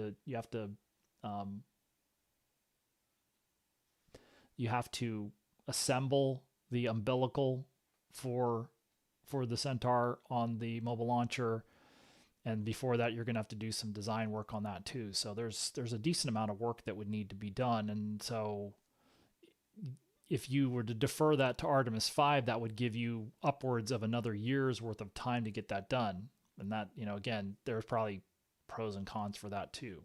to assemble the umbilical for the Centaur on the mobile launcher, and before that, you're going to have to do some design work on that too. So there's a decent amount of work that would need to be done, and so if you were to defer that to Artemis V, that would give you upwards of another year's worth of time to get that done. And that, again, there's probably pros and cons for that too.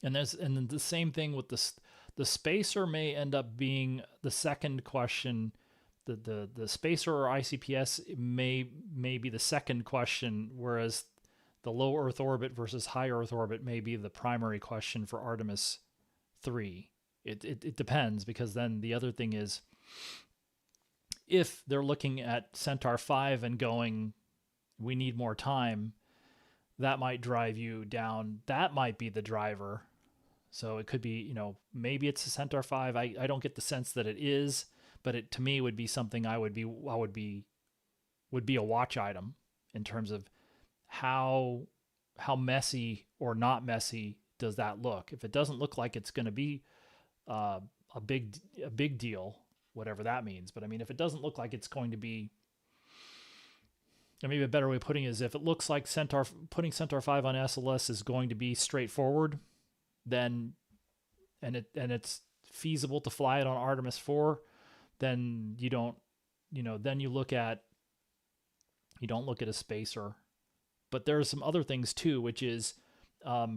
And then the same thing with the spacer may end up being the second question. The spacer or ICPS may be the second question, whereas the low Earth orbit versus high Earth orbit may be the primary question for Artemis III. It depends, because then the other thing is, if they're looking at Centaur V and going, we need more time, that might drive you down. That might be the driver. So it could be, maybe it's a Centaur V. I don't get the sense that it is, but it, to me, would be something would be a watch item in terms of how messy or not messy does that look. If it doesn't look like it's going to be a big deal, whatever that means. But I mean, if it doesn't look like it's going to be, maybe a better way of putting it is, if it looks like putting Centaur V on SLS is going to be straightforward, then and it's feasible to fly it on Artemis IV, then you don't, then you look at You don't look at a spacer. But there are some other things too, which is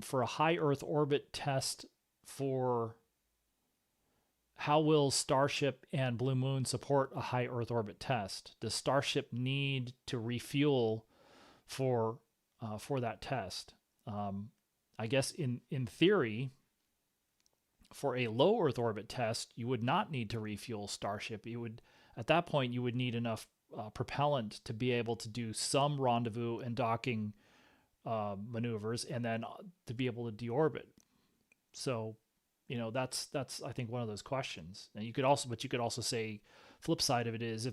for a high Earth orbit test for how will Starship and Blue Moon support a high Earth orbit test? Does Starship need to refuel for that test? I guess in theory, for a low Earth orbit test, you would not need to refuel Starship. You would, at that point, you would need enough propellant to be able to do some rendezvous and docking maneuvers, and then to be able to deorbit. So, that's I think one of those questions. And you could also say, flip side of it is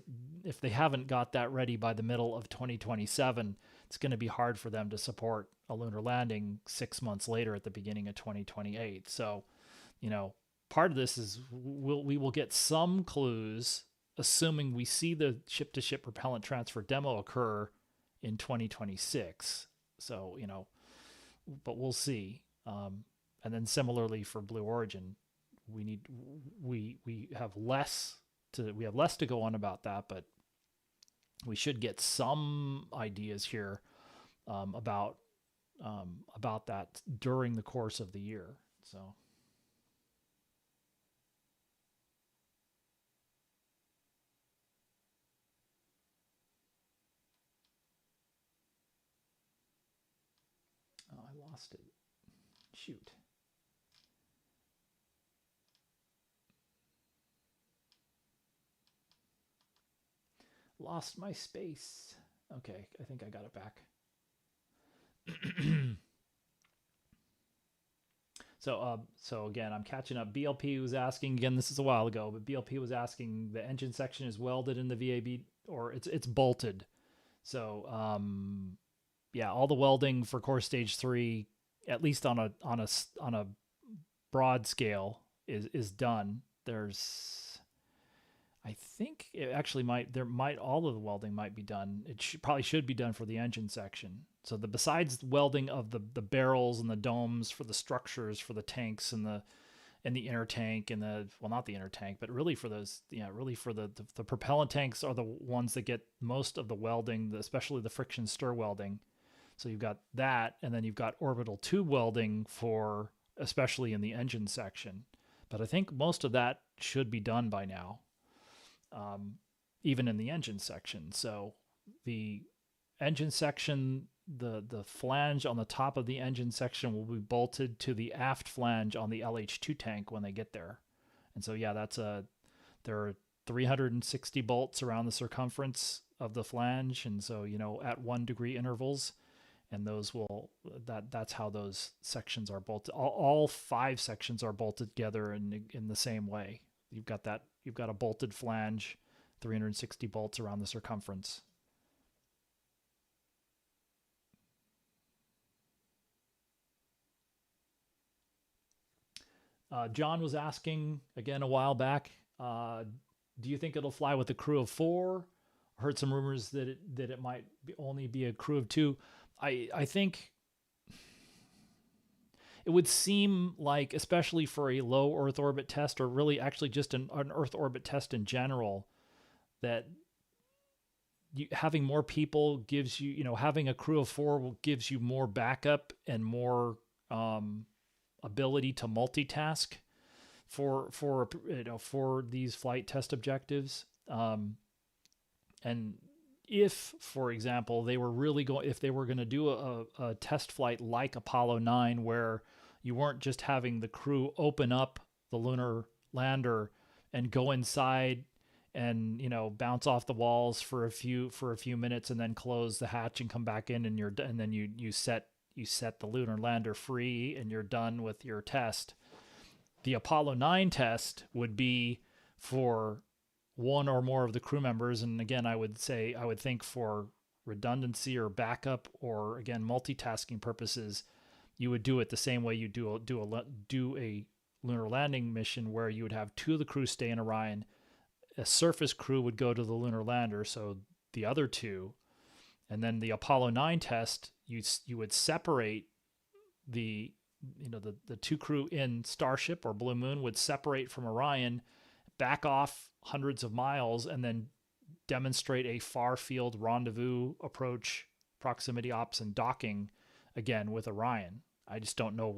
if they haven't got that ready by the middle of 2027, it's going to be hard for them to support a lunar landing 6 months later at the beginning of 2028. So, part of this is we will get some clues, assuming we see the ship-to-ship propellant transfer demo occur in 2026. So, but we'll see. And then similarly for Blue Origin, we have less to go on about that, but we should get some ideas here about that during the course of the year. So. Oh, I lost it. Shoot. Lost my space. Okay, I think I got it back. So again, I'm catching up. BLP was asking, again, this is a while ago, but BLP was asking, the engine section is welded in the VAB, or it's bolted. So yeah, all the welding for core stage 3, at least on a broad scale, is done. There's, I think it actually all of the welding might be done. It probably should be done for the engine section. So besides welding of the barrels and the domes for the structures for the tanks and the inner tank and not the inner tank, but really for those, really for the propellant tanks are the ones that get most of the welding, especially the friction stir welding. So you've got that, and then you've got orbital tube welding for, especially in the engine section. But I think most of that should be done by now, even in the engine section. So the engine section, the flange on the top of the engine section will be bolted to the aft flange on the LH2 tank when they get there. And so, yeah, there are 360 bolts around the circumference of the flange. And so, at 1 degree intervals, and that's how those sections are bolted. All 5 sections are bolted together in the same way. You've got a bolted flange, 360 bolts around the circumference. John was asking again a while back, do you think it'll fly with a crew of 4? Heard some rumors that it might only be a crew of 2. I think it would seem like, especially for a low Earth orbit test, or really actually just an Earth orbit test in general, that having more people gives you, having a crew of 4 gives you more backup and more ability to multitask for these flight test objectives. And if, for example, if they were going to do a test flight like Apollo 9, where you weren't just having the crew open up the lunar lander and go inside and bounce off the walls for a few minutes and then close the hatch and come back in, and then you set the lunar lander free and you're done with your test. The Apollo 9 test would be for 1 or more of the crew members, and again, I would think for redundancy or backup, or again multitasking purposes, you would do it the same way you do a lunar landing mission, where you would have 2 of the crew stay in Orion, a surface crew would go to the lunar lander, so the other 2, and then the Apollo 9 test, you would separate the 2 crew in Starship or Blue Moon would separate from Orion, back off hundreds of miles, and then demonstrate a far field rendezvous approach, proximity ops, and docking again with Orion. I just don't know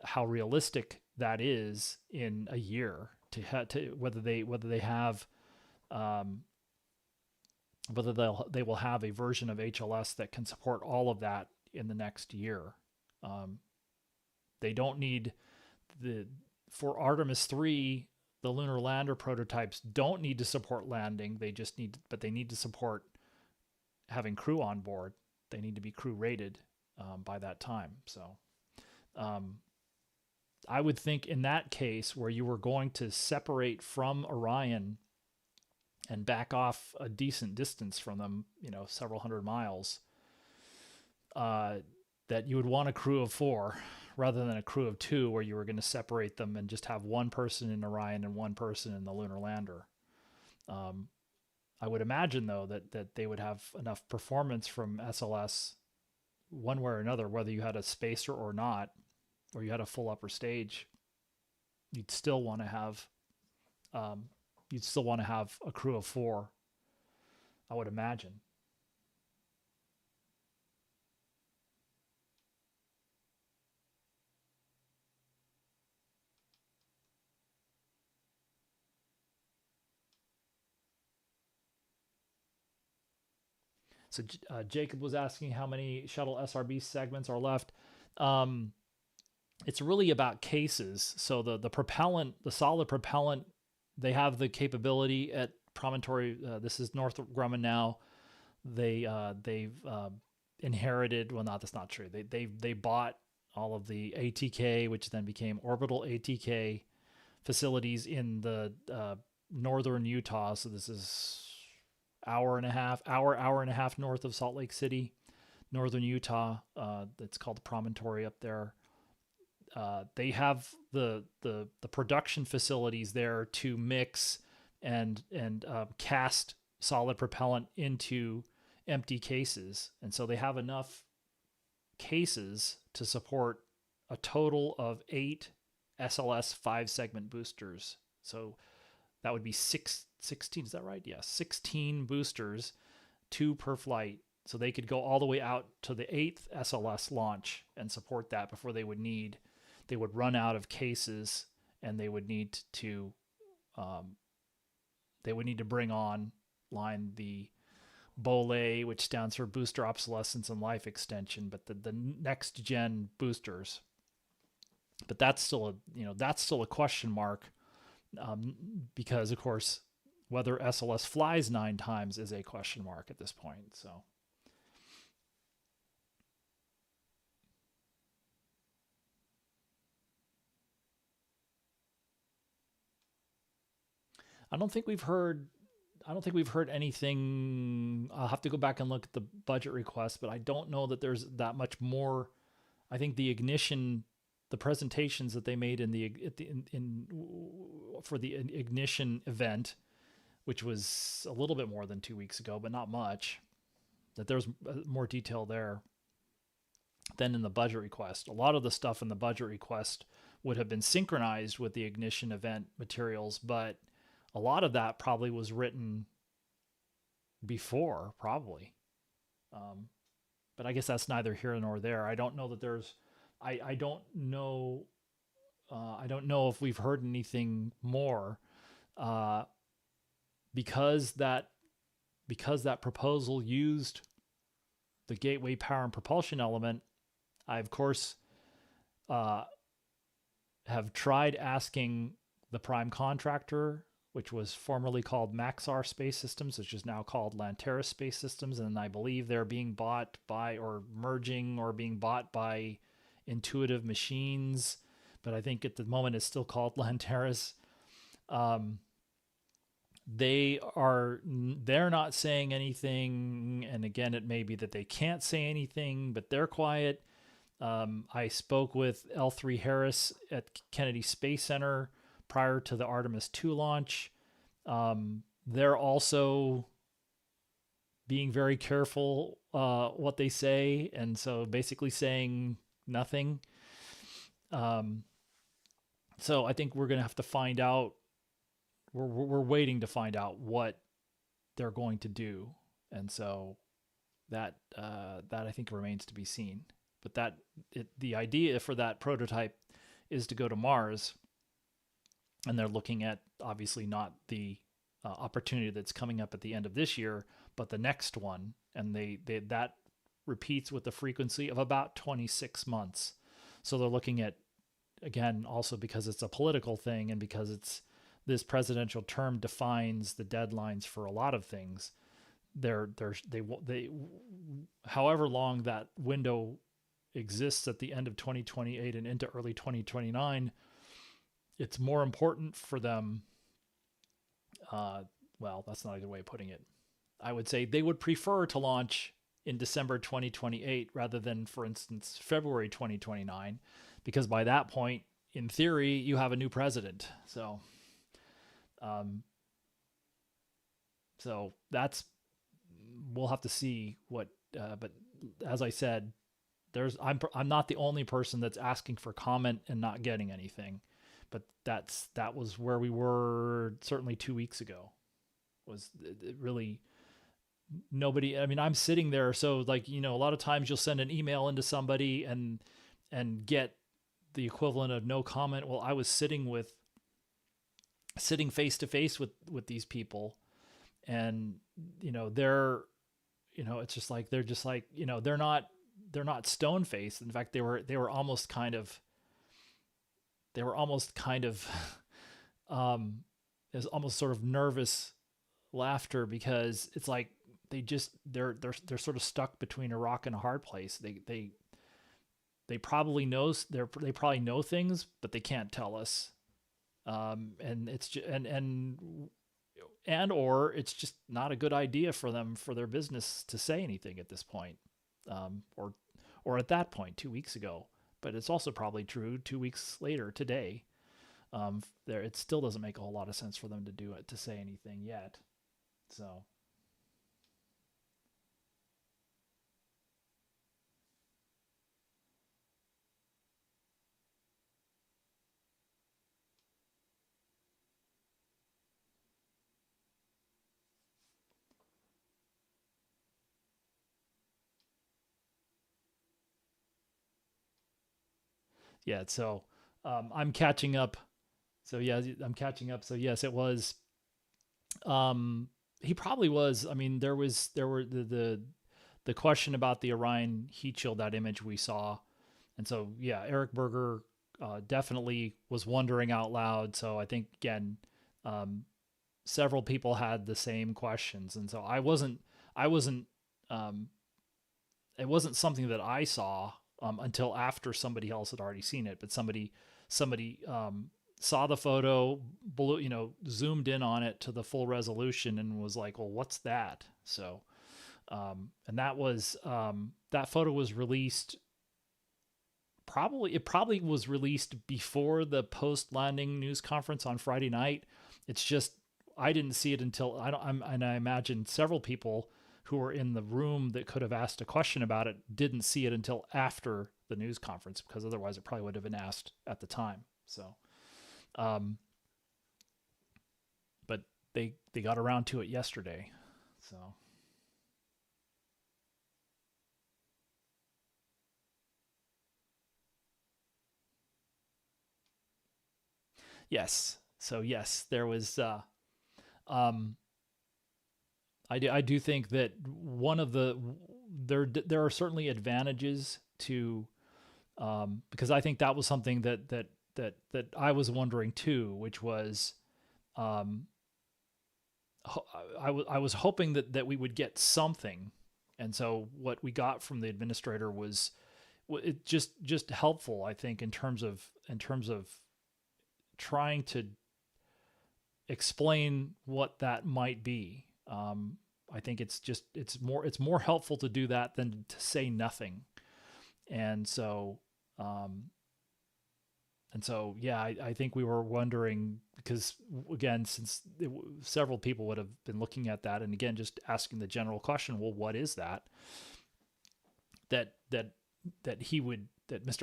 how realistic that is in a year to whether they have whether they will have a version of HLS that can support all of that in the next year. They don't need for Artemis III, the lunar lander prototypes don't need to support landing. They need to support having crew on board. They need to be crew rated by that time. So I would think in that case where you were going to separate from Orion and back off a decent distance from them, several hundred miles, that you would want a crew of 4 rather than a crew of 2 where you were going to separate them and just have one person in Orion and one person in the lunar lander. I would imagine, though, that they would have enough performance from SLS one way or another, whether you had a spacer or not, or you had a full upper stage, you'd still want to have a crew of 4, I would imagine. So Jacob was asking how many shuttle SRB segments are left. It's really about cases. So the propellant, the solid propellant, they have the capability at Promontory. This is Northrop Grumman now. They've inherited. Well, that's not true. They bought all of the ATK, which then became orbital ATK facilities in the northern Utah. So this is hour and a half north of Salt Lake City, northern Utah. It's called the Promontory up there. They have the production facilities there to mix and cast solid propellant into empty cases, and so they have enough cases to support a total of 8 SLS 5-segment boosters. So that would be 16. Is that right? Yeah, 16 boosters, 2 per flight. So they could go all the way out to the 8th SLS launch and support that before they would run out of cases, and they would need to bring online the BOLE, which stands for Booster Obsolescence and Life Extension, but the next gen boosters. But that's still a question mark, because of course whether SLS flies 9 times is a question mark at this point. So. I don't think we've heard anything. I'll have to go back and look at the budget request, but I don't know that there's that much more. I think the ignition, the presentations that they made for the ignition event, which was a little bit more than 2 weeks ago, but not much, that there's more detail there than in the budget request. A lot of the stuff in the budget request would have been synchronized with the ignition event materials, but a lot of that probably was written before, probably. But I guess that's neither here nor there. I don't know that there's, I don't know if we've heard anything more, because that proposal used the gateway power and propulsion element. I, of course, have tried asking the prime contractor, which was formerly called Maxar Space Systems, which is now called Lanteris Space Systems, and I believe they're being bought by, or merging, or being bought by Intuitive Machines, but I think at the moment it's still called Lanteris. They're not saying anything, and again, it may be that they can't say anything, but they're quiet. I spoke with L3 Harris at Kennedy Space Center prior to the Artemis II launch. They're also being very careful what they say, and so basically saying nothing. So I think we're going to have to find out. We're waiting to find out what they're going to do. And so that I think remains to be seen. But the idea for that prototype is to go to Mars, and they're looking at obviously not the opportunity that's coming up at the end of this year, but the next one, and that repeats with the frequency of about 26 months. So they're looking at, again, also because it's a political thing and because it's this presidential term defines the deadlines for a lot of things. They however long that window exists at the end of 2028 and into early 2029, it's more important for them. Well, that's not a good way of putting it. I would say they would prefer to launch in December 2028 rather than, for instance, February 2029, because by that point, in theory, you have a new president. So that's, we'll have to see what. But as I said, I'm not the only person that's asking for comment and not getting anything. But that was where we were certainly 2 weeks ago. Was it really nobody? I mean, I'm sitting there, so like, a lot of times you'll send an email into somebody and get the equivalent of no comment. Well, I was sitting face to face with these people, and they're it's just like they're not stone faced. In fact, they were almost kind of there's almost sort of nervous laughter, because it's like they're sort of stuck between a rock and a hard place. They probably they probably know things, but they can't tell us. And it's just, or it's just not a good idea for them, for their business, to say anything at this point, or at that point 2 weeks ago. But it's also probably true 2 weeks later today. It still doesn't make a whole lot of sense for them to do it, to say anything yet. So. Yeah, so I'm catching up. So yeah, I'm catching up. So yes, it was. He probably was. I mean, there were the question about the Orion heat shield, that image we saw, and so yeah, Eric Berger definitely was wondering out loud. So I think again, several people had the same questions, and so I wasn't. It wasn't something that I saw until after somebody else had already seen it, but somebody saw the photo, zoomed in on it to the full resolution and was like, well, what's that? So, and that was, that photo was released it probably was released before the post-landing news conference on Friday night. It's just, I didn't see it until, and I imagine several people who were in the room that could have asked a question about it didn't see it until after the news conference, because otherwise it probably would have been asked at the time. So, but they got around to it yesterday. So. Yes. So yes, there was, I do think that one of there are certainly advantages to, because I think that was something that I was wondering too, which was, I was hoping that we would get something, and so what we got from the administrator was it just helpful, I think, in terms of trying to explain what that might be. I think it's more helpful to do that than to say nothing. And so, yeah, I think we were wondering, because again, since several people would have been looking at that, and again, just asking the general question, well, what is that? That Mr.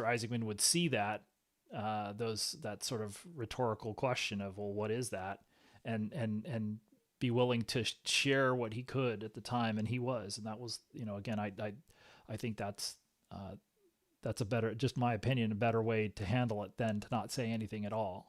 Isaacman would see that, that sort of rhetorical question of, well, what is that? And be willing to share what he could at the time, and he was, and that was, again, I think that's a better, just my opinion, a better way to handle it than to not say anything at all.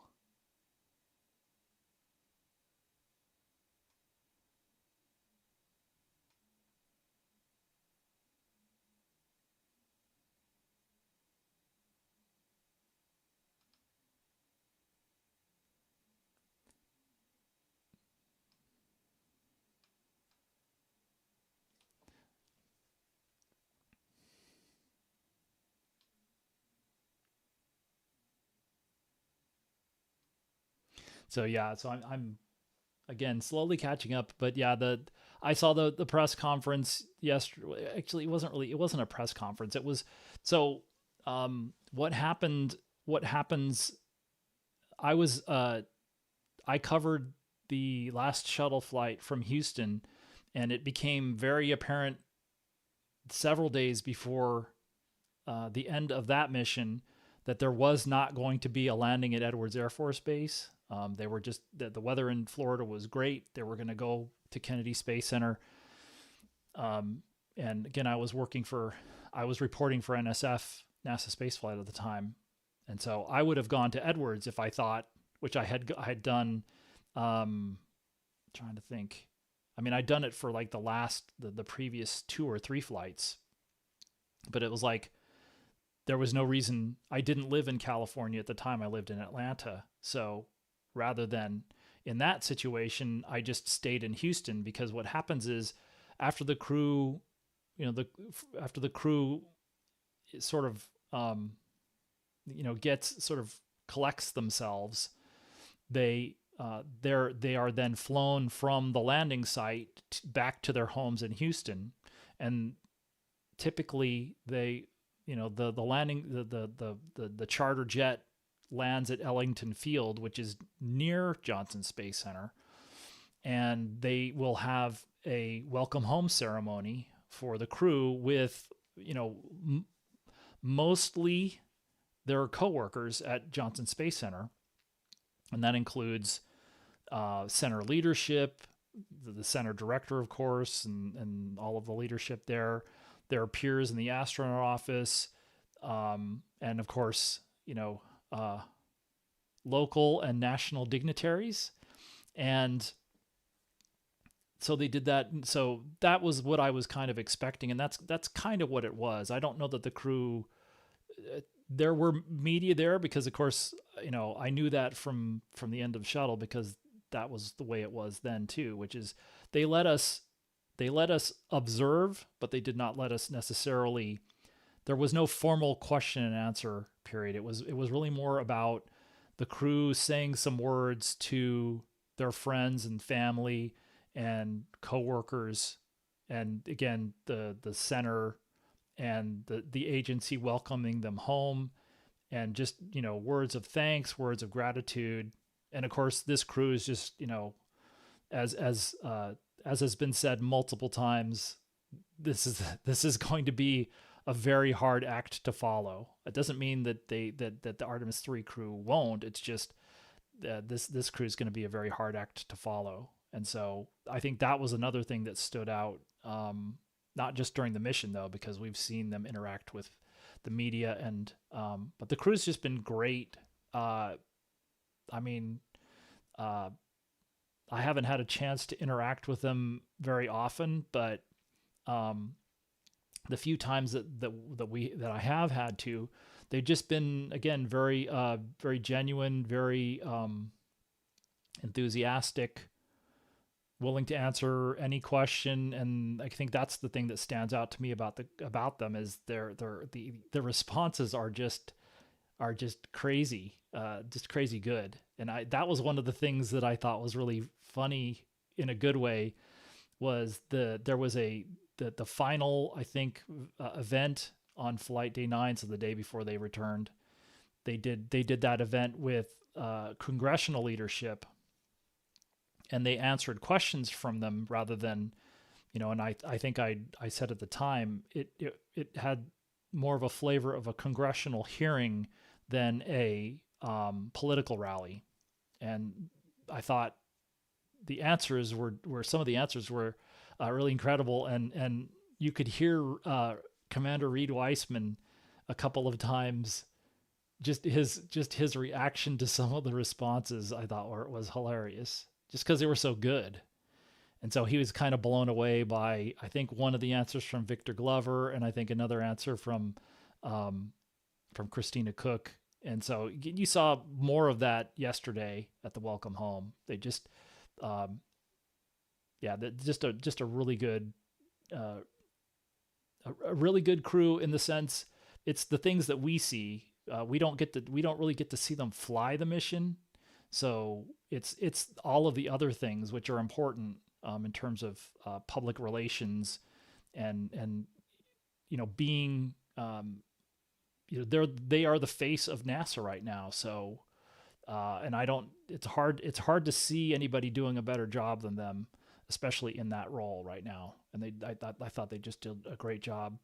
So yeah, so I'm again slowly catching up, but yeah, I saw the press conference yesterday. Actually, it wasn't a press conference. It was so what happened. What happens? I was I covered the last shuttle flight from Houston, and it became very apparent several days before the end of that mission that there was not going to be a landing at Edwards Air Force Base. They were just, the weather in Florida was great. They were going to go to Kennedy Space Center. And again, I was reporting for NSF, NASA Spaceflight at the time. And so I would have gone to Edwards if I thought, which I had done, trying to think. I mean, I'd done it for like the previous 2 or 3 flights, but it was like, there was no reason. I didn't live in California at the time. I lived in Atlanta. So rather than in that situation, I just stayed in Houston, because what happens is after the crew, after the crew sort of, collects themselves, they are then flown from the landing site back to their homes in Houston. And typically the landing, the charter jet lands at Ellington Field, which is near Johnson Space Center, and they will have a welcome home ceremony for the crew with, mostly their coworkers at Johnson Space Center, and that includes center leadership, the center director, of course, and all of the leadership there, their peers in the astronaut office, and of course, local and national dignitaries. And so they did that. So that was what I was kind of expecting. And that's kind of what it was. I don't know that the crew, there were media there because, of course, I knew that from the end of shuttle, because that was the way it was then too, which is they let us observe, but they did not let us necessarily, there was no formal question and answer period. It was really more about the crew saying some words to their friends and family and coworkers, and again, the center and the agency welcoming them home, and just, words of thanks, words of gratitude. And of course, this crew is just, as has been said multiple times, this is going to be a very hard act to follow. It doesn't mean that that the Artemis III crew won't. It's just this crew is going to be a very hard act to follow. And so I think that was another thing that stood out, not just during the mission though, because we've seen them interact with the media, and but the crew's just been great. I haven't had a chance to interact with them very often, but the few times that I have had to, they've just been, again, very very genuine, very enthusiastic, willing to answer any question. And I think that's the thing that stands out to me about them, is the responses are just crazy, just crazy good. And that was one of the things that I thought was really funny in a good way, was there was the final, I think, event on flight day 9, so the day before they returned. They did that event with congressional leadership, and they answered questions from them rather than, and I think I said at the time, it had more of a flavor of a congressional hearing than a political rally. And I thought the answers were some of the answers were really incredible, and you could hear Commander Reed Weissman a couple of times. Just his reaction to some of the responses, I thought was hilarious, just because they were so good. And so he was kind of blown away by, I think, one of the answers from Victor Glover, and I think another answer from Christina Cook. And so you saw more of that yesterday at the Welcome Home. They just, just a really good, a really good crew, in the sense it's the things that we see. We don't really get to see them fly the mission. So it's all of the other things which are important in terms of public relations and being they are the face of NASA right now. So and it's hard to see anybody doing a better job than them, especially in that role right now. And I thought they just did a great job.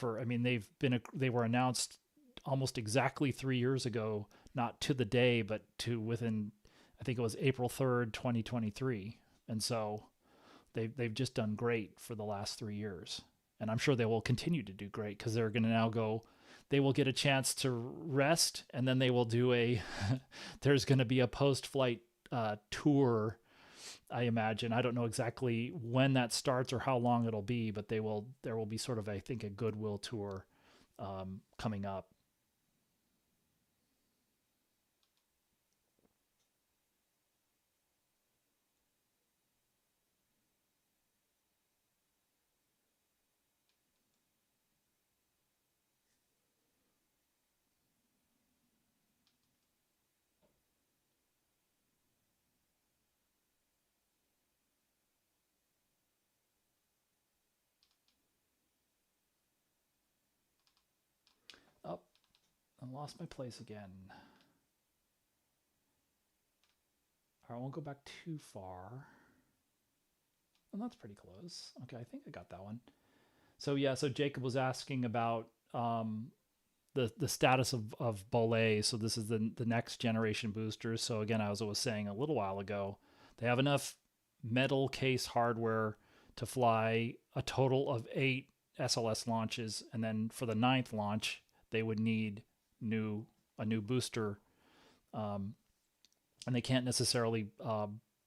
They were announced almost exactly 3 years ago, not to the day, but to within, I think it was April 3rd, 2023. And so they've just done great for the last 3 years. And I'm sure they will continue to do great, because they're going to now they will get a chance to rest, and then they will do there's going to be a post-flight tour, I imagine. I don't know exactly when that starts or how long it'll be, but there will be sort of, I think, a goodwill tour coming up. Oh, I lost my place again. I won't go back too far. Well, that's pretty close. Okay, I think I got that one. So Jacob was asking about the status of Bolay. So this is the next generation boosters. So again, as I was saying a little while ago, they have enough metal case hardware to fly a total of 8 SLS launches, and then for the 9th launch, they would need a new booster, and they can't necessarily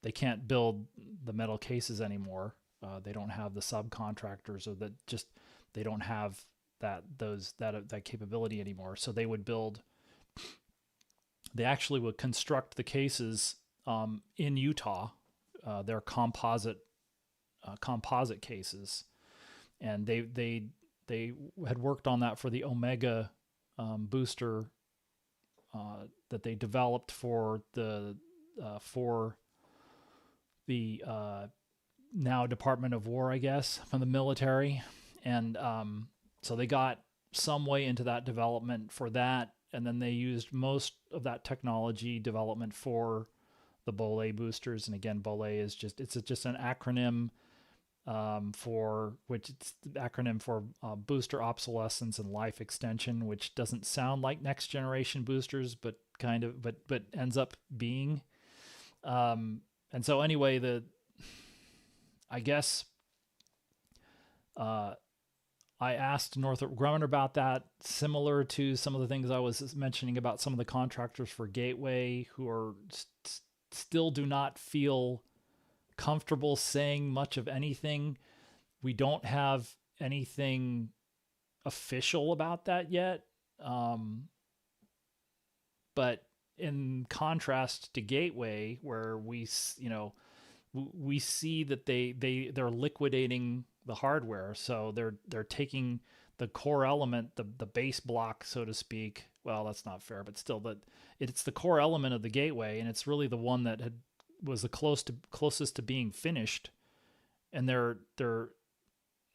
they can't build the metal cases anymore. They don't have the subcontractors, or they don't have that capability anymore. So they actually would construct the cases in Utah. They're composite cases, and they had worked on that for the Omega booster that they developed for the now Department of War, I guess, from the military. And so they got some way into that development for that, and then they used most of that technology development for the Bolay boosters. And again, Bolay is just an acronym for booster obsolescence and life extension, which doesn't sound like next generation boosters, but ends up being. And so anyway, I guess I asked Northrop Grumman about that, similar to some of the things I was mentioning about some of the contractors for Gateway, who are still do not feel comfortable saying much of anything. We don't have anything official about that yet. But in contrast to Gateway, where we see that they're liquidating the hardware. So they're taking the core element, the base block, so to speak. Well, that's not fair, but still, it's the core element of the Gateway, and it's really the one that was the closest to being finished, and they're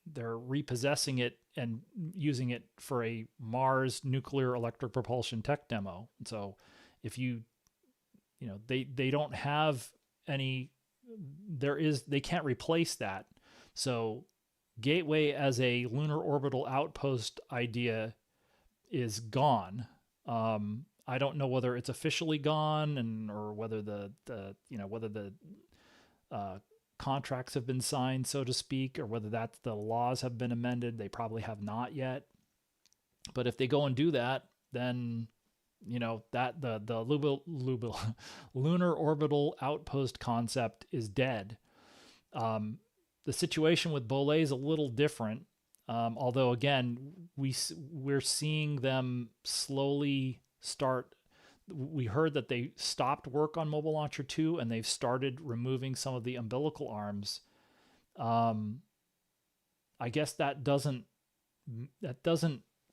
repossessing it and using it for a Mars nuclear electric propulsion tech demo. And so if they don't have any, they can't replace that. So Gateway as a lunar orbital outpost idea is gone. I don't know whether it's officially gone, or whether the contracts have been signed, so to speak, or whether that's the laws have been amended. They probably have not yet. But if they go and do that, then that the lunar orbital outpost concept is dead. The situation with Bolet is a little different, although again we're seeing them slowly start. We heard that they stopped work on Mobile Launcher 2 and they've started removing some of the umbilical arms. I guess that doesn't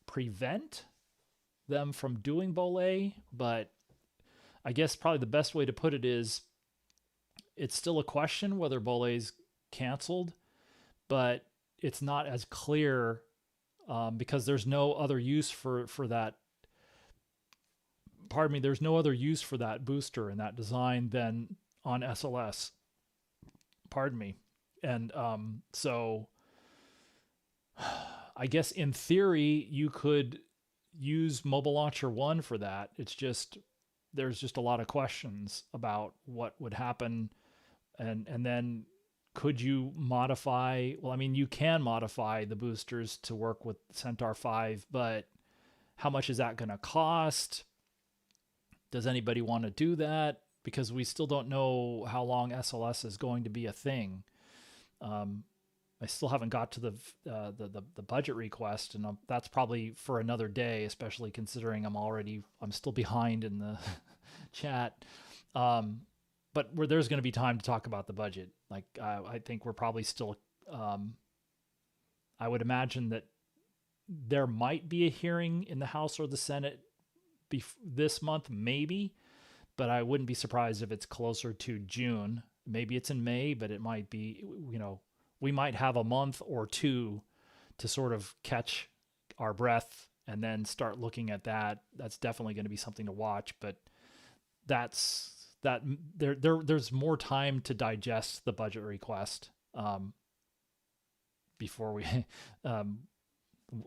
prevent them from doing Bolet, but I guess probably the best way to put it is it's still a question whether Bolet's canceled, but it's not as clear because there's no other use for that. Pardon me, there's no other use for that booster and that design than on SLS. Pardon me. And so I guess in theory you could use Mobile Launcher 1 for that. It's just there's just a lot of questions about what would happen, and then could you modify? Well, I mean, you can modify the boosters to work with Centaur 5, but how much is that going to cost? Does anybody want to do that? Because we still don't know how long SLS is going to be a thing. I still haven't got to the budget request, and that's probably for another day, especially considering I'm still behind in the chat. But there's going to be time to talk about the budget. Like I think we're probably still. I would imagine that there might be a hearing in the House or the Senate this month, maybe, but I wouldn't be surprised if it's closer to June. Maybe it's in May, but it might be. We might have a month or two to sort of catch our breath and then start looking at that. That's definitely going to be something to watch, but there's more time to digest the budget request before we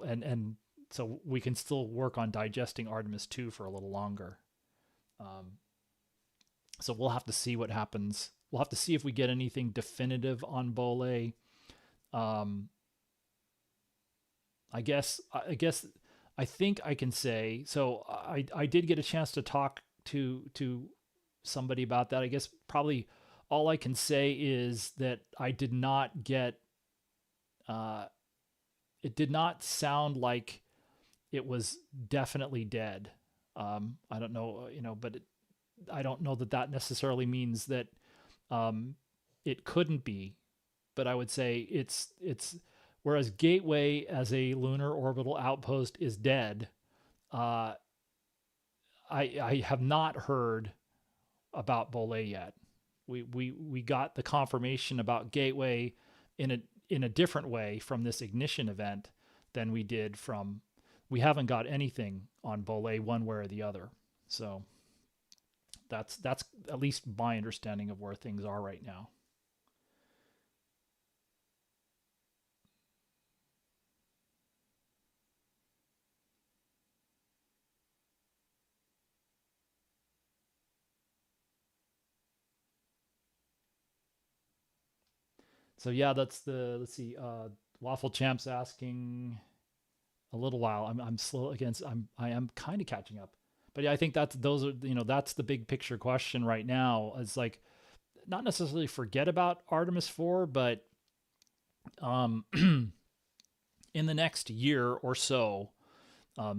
and so we can still work on digesting Artemis II for a little longer. So we'll have to see what happens. We'll have to see if we get anything definitive on Bolet. I think I can say, so I did get a chance to talk to somebody about that. I guess probably all I can say is that I did not get, it did not sound like it was definitely dead. I don't know, but I don't know that necessarily means that it couldn't be. But I would say it's whereas Gateway as a lunar orbital outpost is dead, I have not heard about Bolet yet. We got the confirmation about Gateway in a different way from this ignition event than we did from. We haven't got anything on Bolet one way or the other. So that's at least my understanding of where things are right now. So yeah, let's see. Waffle Champ's asking a little while. I'm slow against. I am kind of catching up, but yeah, I think that's the big picture question right now. It's like not necessarily forget about Artemis IV, but in the next year or so.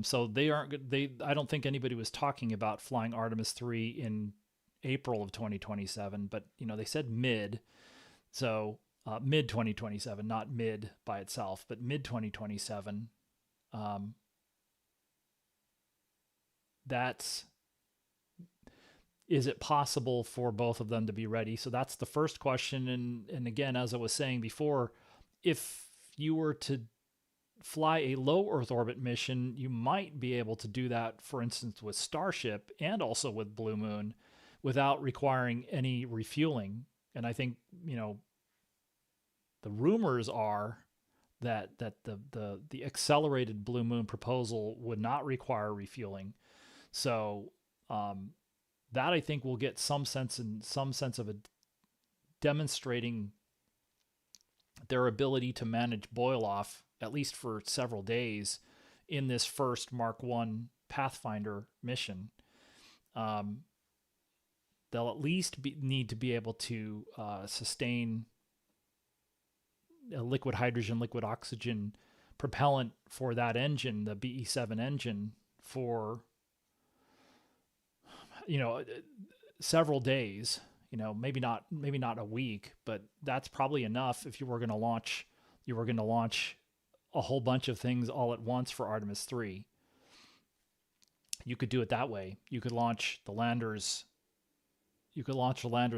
So I don't think anybody was talking about flying Artemis III in April of 2027, but they said mid. So mid 2027, not mid by itself, but mid 2027. Is it possible for both of them to be ready? So that's the first question. And again, as I was saying before, if you were to fly a low Earth orbit mission, you might be able to do that, for instance, with Starship and also with Blue Moon without requiring any refueling. And I think, the rumors are that the accelerated Blue Moon proposal would not require refueling. So that I think will get some sense of a demonstrating their ability to manage boil off, at least for several days, in this first Mark I Pathfinder mission. They'll at least need to be able to sustain a liquid hydrogen, liquid oxygen propellant for that engine, the BE7 engine, for several days. Maybe not a week, but that's probably enough if you were going to launch a whole bunch of things all at once for Artemis III. You could do it that way. You could launch the landers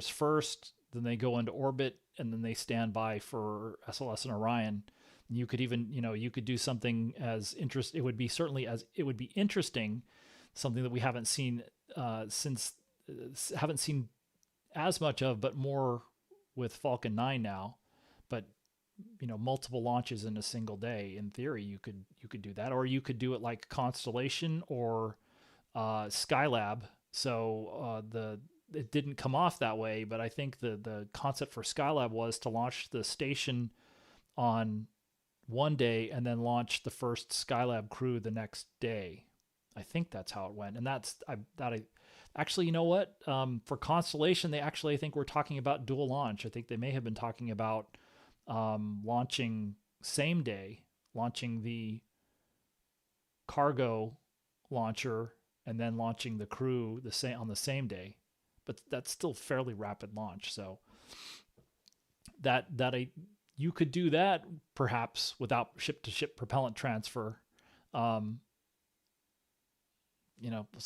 first, then they go into orbit, and then they stand by for SLS and Orion. And you could even, you could do something as interesting. It would be interesting, something that we haven't seen as much of, but more with Falcon 9 now. But multiple launches in a single day. In theory, you could do that, or you could do it like Constellation or Skylab. So it didn't come off that way, but I think the concept for Skylab was to launch the station on one day and then launch the first Skylab crew the next day. I think that's how it went. And actually, you know what? For Constellation, I think we're talking about dual launch. I think they may have been talking about launching same day, launching the cargo launcher and then launching the crew on the same day. But that's still fairly rapid launch. So you could do that perhaps without ship-to-ship propellant transfer. So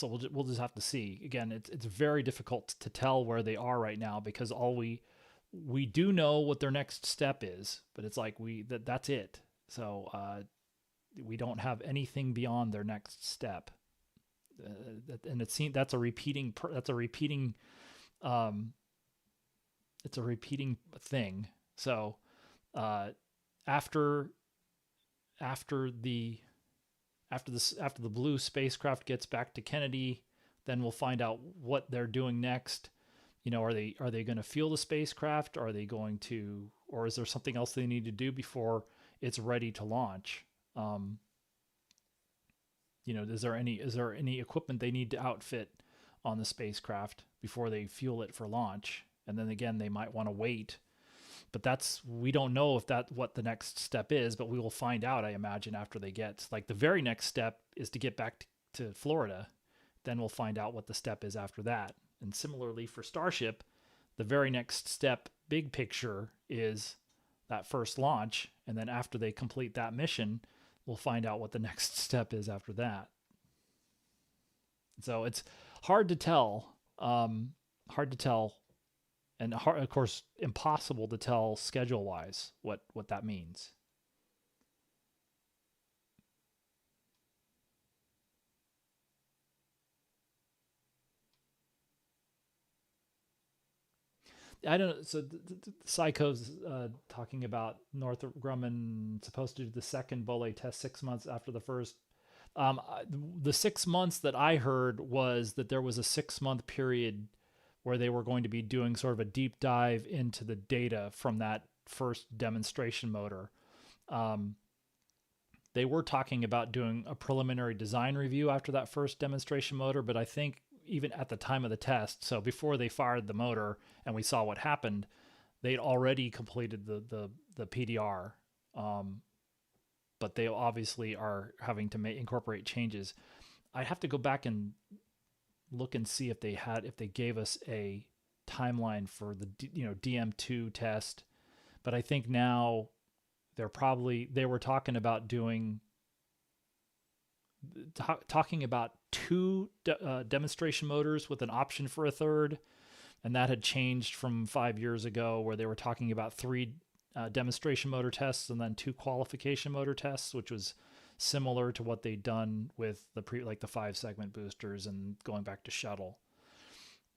we'll just have to see. Again, it's very difficult to tell where they are right now, because all we do know what their next step is, but it's like that's it. So we don't have anything beyond their next step. And it seems it's a repeating thing. So after the Blue spacecraft gets back to Kennedy, then we'll find out what they're doing next. Are they going to fuel the spacecraft? Or is there something else they need to do before it's ready to launch? Is there any equipment they need to outfit on the spacecraft before they fuel it for launch? And then again, they might want to wait, but we don't know what the next step is, but we will find out, I imagine, after they get, like, the very next step is to get back to Florida. Then we'll find out what the step is after that. And similarly for Starship, the very next step, big picture, is that first launch. And then after they complete that mission, we'll find out what the next step is after that. So it's hard to tell, and of course, impossible to tell schedule-wise what that means. I don't know. So Psycho's talking about Northrop Grumman supposed to do the second Bolle test 6 months after the first. The 6 months that I heard was that there was a 6-month period where they were going to be doing sort of a deep dive into the data from that first demonstration motor. They were talking about doing a preliminary design review after that first demonstration motor, but I think even at the time of the test, so before they fired the motor and we saw what happened, they'd already completed the PDR. But they obviously are having to incorporate changes. I'd have to go back and look and see if they gave us a timeline for the DM2 test. But I think now they were talking about talking about 2 demonstration motors with an option for a third, and that had changed from 5 years ago, where they were talking about 3 demonstration motor tests and then 2 qualification motor tests, which was similar to what they'd done with the 5-segment boosters and going back to shuttle.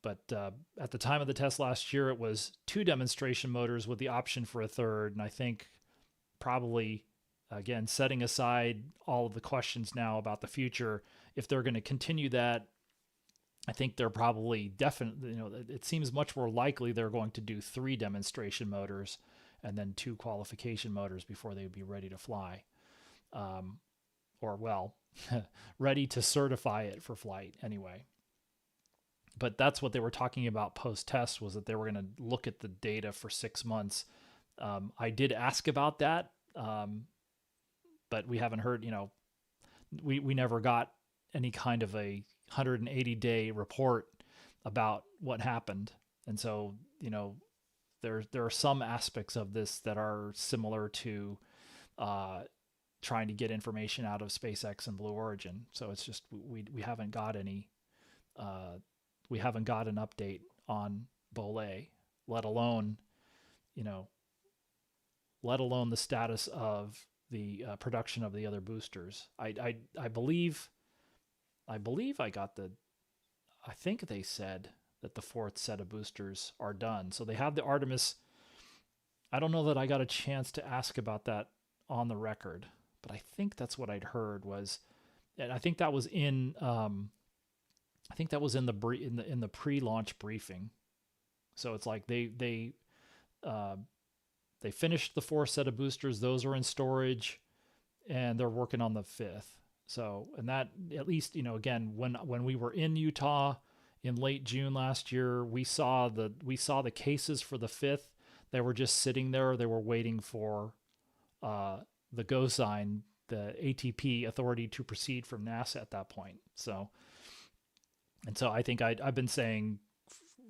But at the time of the test last year, it was 2 demonstration motors with the option for a third, and I think probably, again, setting aside all of the questions now about the future, if they're going to continue that I think they're probably definitely, it seems much more likely they're going to do 3 demonstration motors and then 2 qualification motors before they would be ready to fly. Or, well, ready to certify it for flight anyway. But that's what they were talking about post-test, was that they were going to look at the data for 6 months. I did ask about that, but we haven't heard, we never got any kind of a 180-day report about what happened. And so, there are some aspects of this that are similar to trying to get information out of SpaceX and Blue Origin. So it's just we haven't got any we haven't got an update on Bolay, let alone the status of the production of the other boosters. I believe I got I think they said that the 4th set of boosters are done. So they have the Artemis. I don't know that I got a chance to ask about that on the record, but I think that's what I'd heard was, and I think that was in the pre-launch briefing. So it's like they finished the 4th set of boosters; those are in storage, and they're working on the 5th. So, and that, at least, again, when we were in Utah in late June last year, we saw the cases for the 5th. They were just sitting there. They were waiting for the go sign, the ATP, authority to proceed, from NASA at that point. So I think I've been saying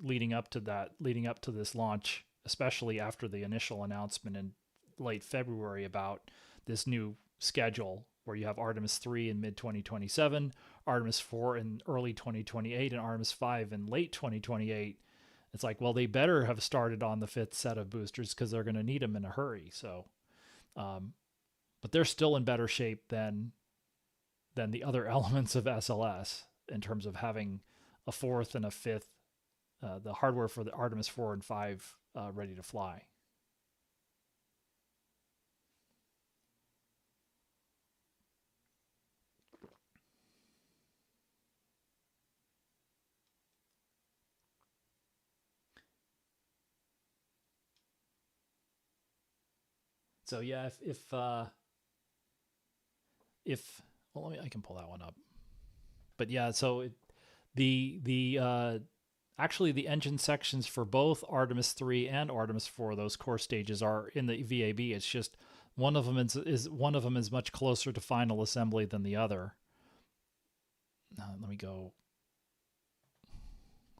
leading up to this launch, especially after the initial announcement in late February about this new schedule where you have Artemis III in mid-2027, Artemis IV in early 2028, and Artemis V in late 2028. It's like, well, they better have started on the 5th set of boosters because they're going to need them in a hurry. So, but they're still in better shape than the other elements of SLS in terms of having a 4th and a 5th, the hardware for the Artemis 4 and 5 ready to fly. So yeah, well, I can pull that one up. But yeah, so actually the engine sections for both Artemis 3 and Artemis 4, those core stages, are in the VAB. It's just one of them is much closer to final assembly than the other. Let me go.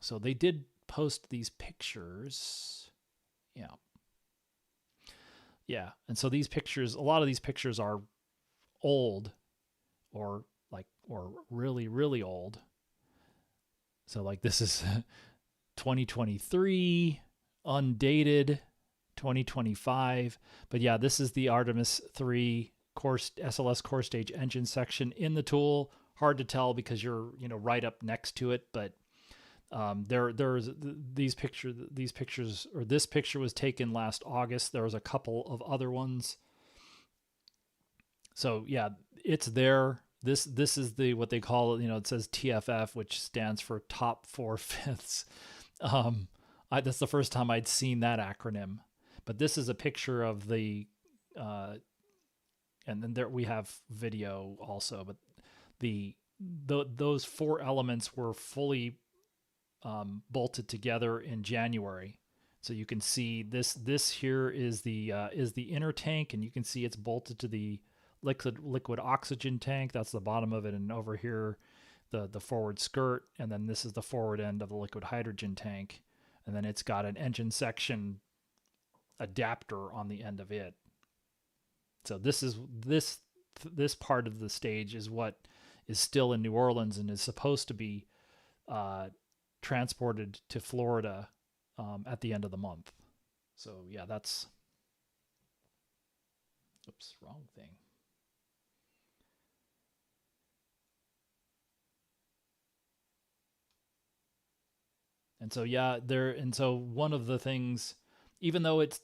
So they did post these pictures. Yeah. Yeah. And so these pictures, a lot of these pictures are old or really, really old. So like this is 2023, undated, 2025. But yeah, this is the Artemis 3 SLS core stage engine section in the tool. Hard to tell because you're right up next to it, but there's these pictures, or this picture was taken last August. There was a couple of other ones. So yeah, it's there. This is what they call, it says TFF, which stands for top 4/5. That's the first time I'd seen that acronym. But this is a picture of the, and then there we have video also. But those 4 elements were fully bolted together in January. So you can see this here is the inner tank, and you can see it's bolted to the liquid oxygen tank. That's the bottom of it, and over here the forward skirt, and then this is the forward end of the liquid hydrogen tank, and then it's got an engine section adapter on the end of it. So this part of the stage is what is still in New Orleans and is supposed to be transported to Florida at the end of the month. So yeah, that's, oops, wrong thing. And so yeah, so one of the things, even though it's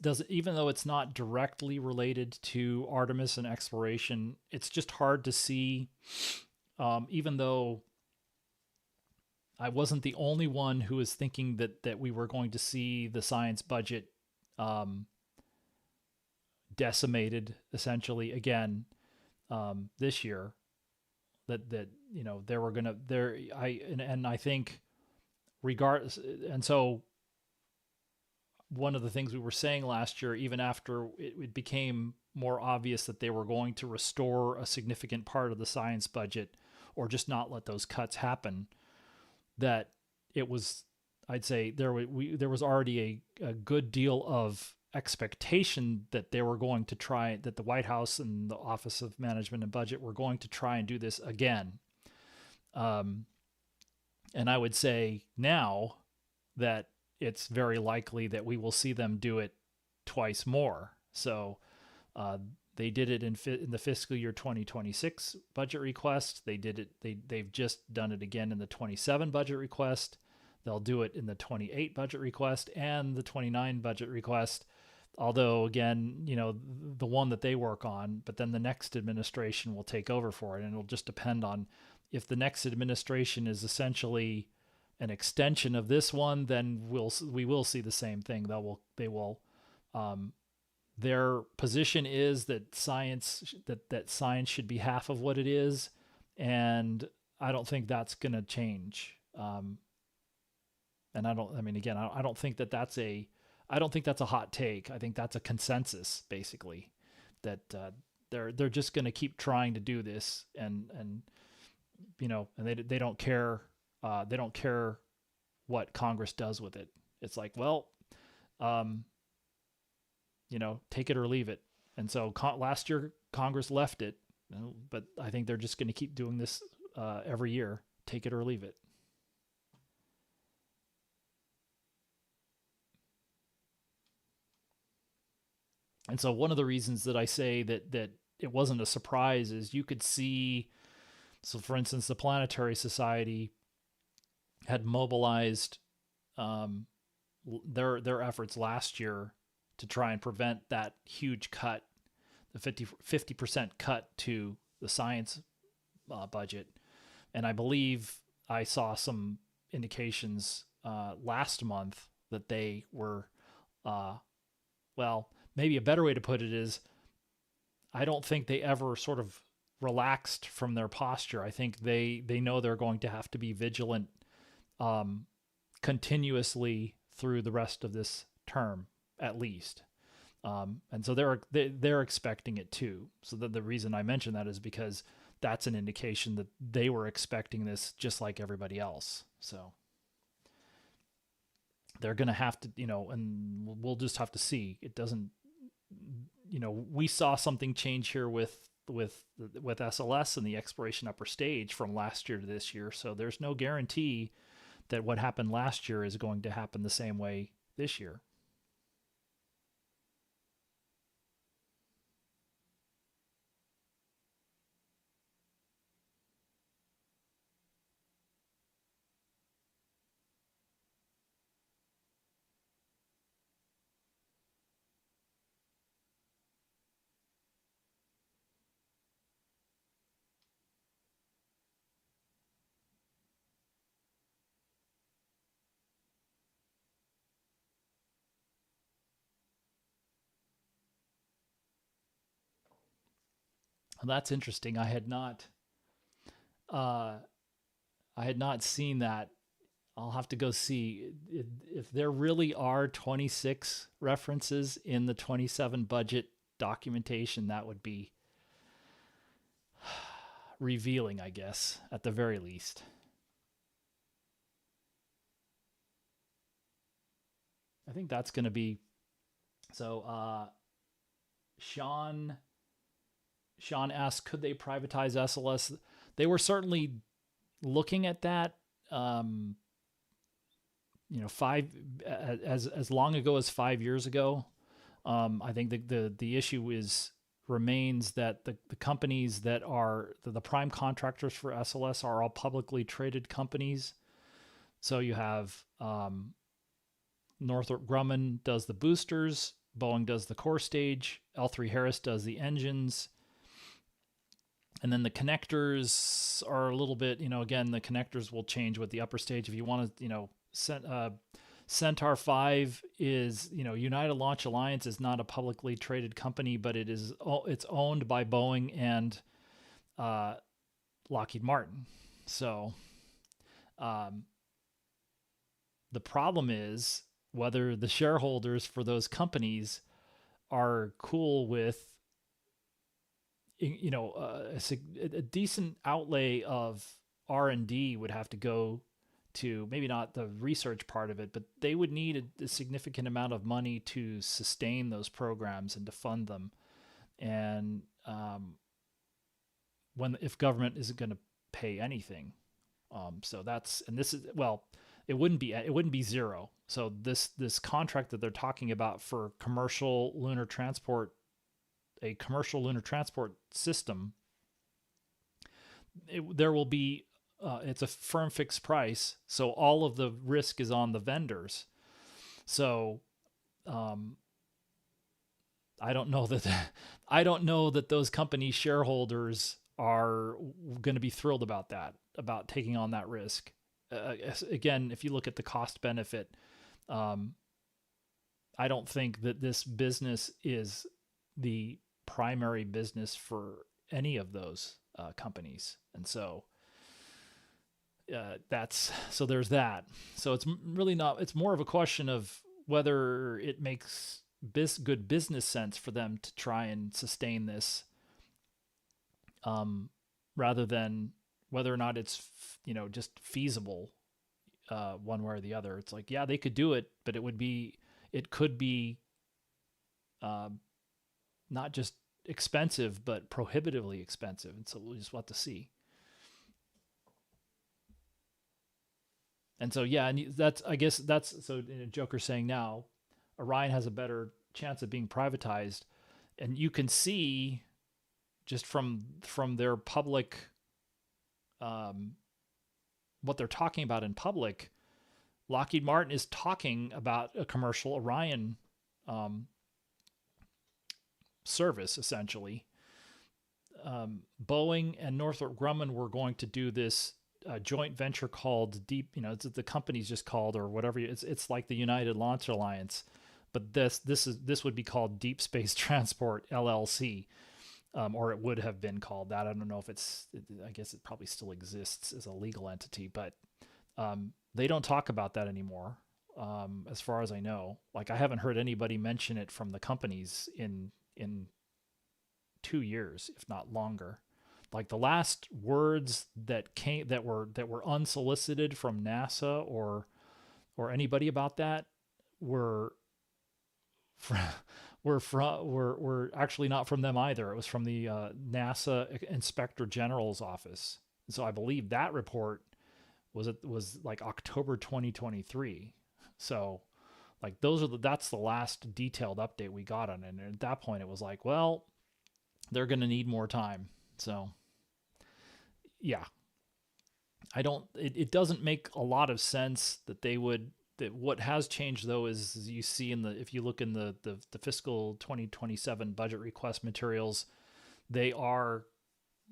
not directly related to Artemis and exploration, it's just hard to see, even though I wasn't the only one who was thinking that we were going to see the science budget decimated essentially again this year. That there were gonna there and I think regardless, and so one of the things we were saying last year, even after it became more obvious that they were going to restore a significant part of the science budget or just not let those cuts happen, that it was, I'd say there was already a good deal of expectation that they were going to try, that the White House and the Office of Management and Budget were going to try and do this again. And I would say now that it's very likely that we will see them do it twice more. So they did it in the fiscal year 2026 budget request. They did it. They've just done it again in the 27 budget request. They'll do it in the 28 budget request and the 29 budget request. Although again, the one that they work on, but then the next administration will take over for it, and it'll just depend on if the next administration is essentially an extension of this one, then we will see the same thing. They will. Their position is that science should be half of what it is, and I don't think that's going to change. And I don't think that's a hot take. I think that's a consensus, basically, that they're just going to keep trying to do this, and they don't care. They don't care what Congress does with it. It's like, well, take it or leave it. And so last year Congress left it, but I think they're just going to keep doing this every year. Take it or leave it. And so one of the reasons that I say that it wasn't a surprise is you could see, so for instance, the Planetary Society had mobilized their efforts last year to try and prevent that huge cut, the 50% cut to the science budget. And I believe I saw some indications last month that they were, maybe a better way to put it is, I don't think they ever sort of relaxed from their posture. I think they know they're going to have to be vigilant continuously through the rest of this term, at least. And so they're expecting it too. So the reason I mention that is because that's an indication that they were expecting this just like everybody else. So they're going to have to, and we'll just have to see. It doesn't, we saw something change here with SLS and the exploration upper stage from last year to this year. So there's no guarantee that what happened last year is going to happen the same way this year. That's interesting. I had not seen that. I'll have to go see if there really are 26 references in the 27 budget documentation. That would be revealing, I guess, at the very least. I think that's going to be so. Sean asked, could they privatize SLS? They were certainly looking at that. As long ago as 5 years ago. I think the issue remains that the companies that are the prime contractors for SLS are all publicly traded companies. So you have Northrop Grumman does the boosters, Boeing does the core stage, L3 Harris does the engines, And then the connectors are a little bit, again, the connectors will change with the upper stage. If you want to, Centaur 5 is, United Launch Alliance is not a publicly traded company, but it's owned by Boeing and Lockheed Martin. So the problem is whether the shareholders for those companies are cool with, a decent outlay of R&D would have to go to, maybe not the research part of it, but they would need a significant amount of money to sustain those programs and to fund them. And if government isn't going to pay anything, so that's, and this is, well, it wouldn't be zero. So this contract that they're talking about for commercial lunar transport, a commercial lunar transport system, there will be, it's a firm fixed price. So all of the risk is on the vendors. So I don't know that those company shareholders are going to be thrilled about that, about taking on that risk. Again, if you look at the cost benefit, I don't think that this business is the primary business for any of those companies. And so there's that. So it's really not, it's more of a question of whether it makes good business sense for them to try and sustain this, rather than whether or not it's, just feasible, one way or the other. It's like, yeah, they could do it, but it could be not just expensive, but prohibitively expensive. And so we'll just have to see. And so, yeah, and so Joker's saying now Orion has a better chance of being privatized. And you can see just from their public, what they're talking about in public, Lockheed Martin is talking about a commercial Orion service, essentially. Boeing and Northrop Grumman were going to do this joint venture called Deep, the company's just called, or whatever, it's like the United Launch Alliance, but this would be called Deep Space Transport LLC, or it would have been called that. I don't know if I guess it probably still exists as a legal entity, but they don't talk about that anymore, as far as I know. Like, I haven't heard anybody mention it from the companies in 2 years, if not longer. Like, the last words that were unsolicited from NASA or anybody about that were actually not from them either. It was from the NASA Inspector General's office. And so I believe that report was like October 2023. So like that's the last detailed update we got on it. And at that point it was like, well, they're going to need more time. So yeah, it doesn't make a lot of sense that what has changed though is you see if you look in the fiscal 2027 budget request materials, they are,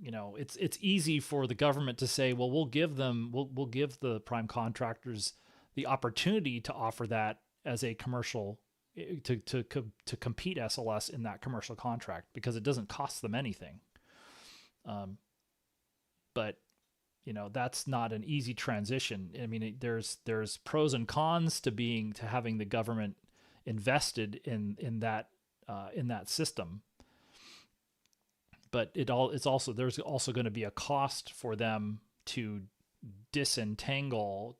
it's easy for the government to say, well, we'll give the prime contractors the opportunity to offer that as a commercial, to compete SLS in that commercial contract, because it doesn't cost them anything. But that's not an easy transition. I mean, there's pros and cons to having the government invested in that system. But there's also going to be a cost for them to disentangle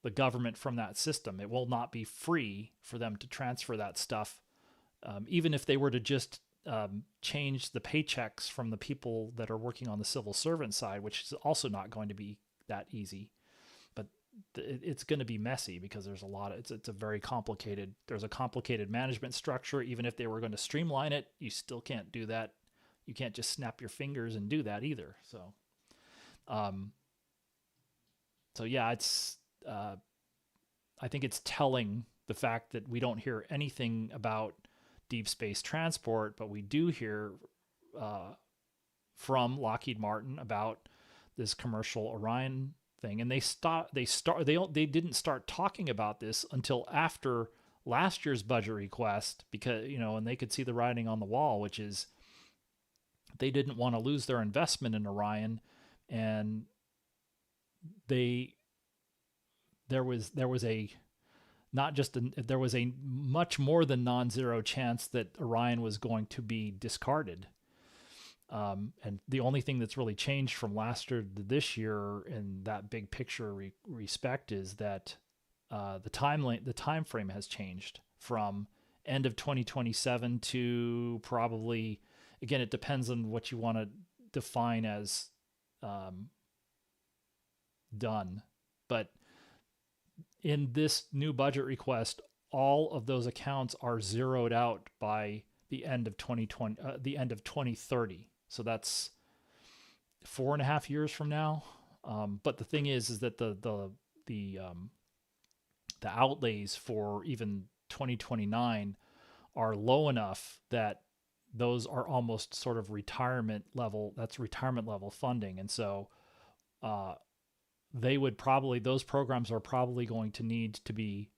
the government from that system. It will not be free for them to transfer that stuff, even if they were to just change the paychecks from the people that are working on the civil servant side, which is also not going to be that easy. But it's going to be messy because there's it's a very complicated, there's a complicated management structure. Even if they were going to streamline it, you still can't do that. You can't just snap your fingers and do that either. So, yeah, I think it's telling, the fact that we don't hear anything about deep space transport, but we do hear from Lockheed Martin about this commercial Orion thing, and they didn't start talking about this until after last year's budget request, because and they could see the writing on the wall, which is they didn't want to lose their investment in Orion, and there was a there was a much more than non-zero chance that Orion was going to be discarded. And the only thing that's really changed from last year to this year in that big picture respect is that the time frame has changed from end of 2027 to probably, again, it depends on what you want to define as done. But in this new budget request, all of those accounts are zeroed out by the end of 2030. So that's 4.5 years from now. But the thing is that the outlays for even 2029 are low enough that those are almost sort of retirement level. That's retirement level funding, and so those programs are probably going to need to be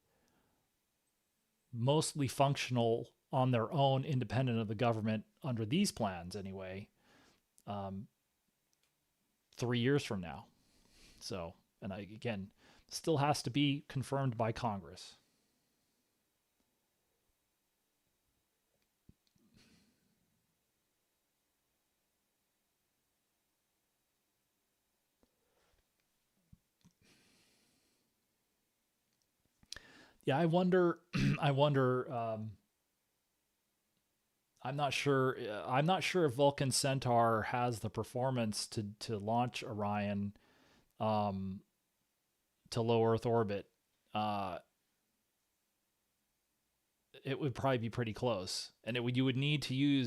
mostly functional on their own, independent of the government under these plans anyway, 3 years from now. So, and again, still has to be confirmed by Congress. Yeah, I wonder. I'm not sure. I'm not sure if Vulcan Centaur has the performance to launch Orion to low Earth orbit. It would probably be pretty close, and you would need to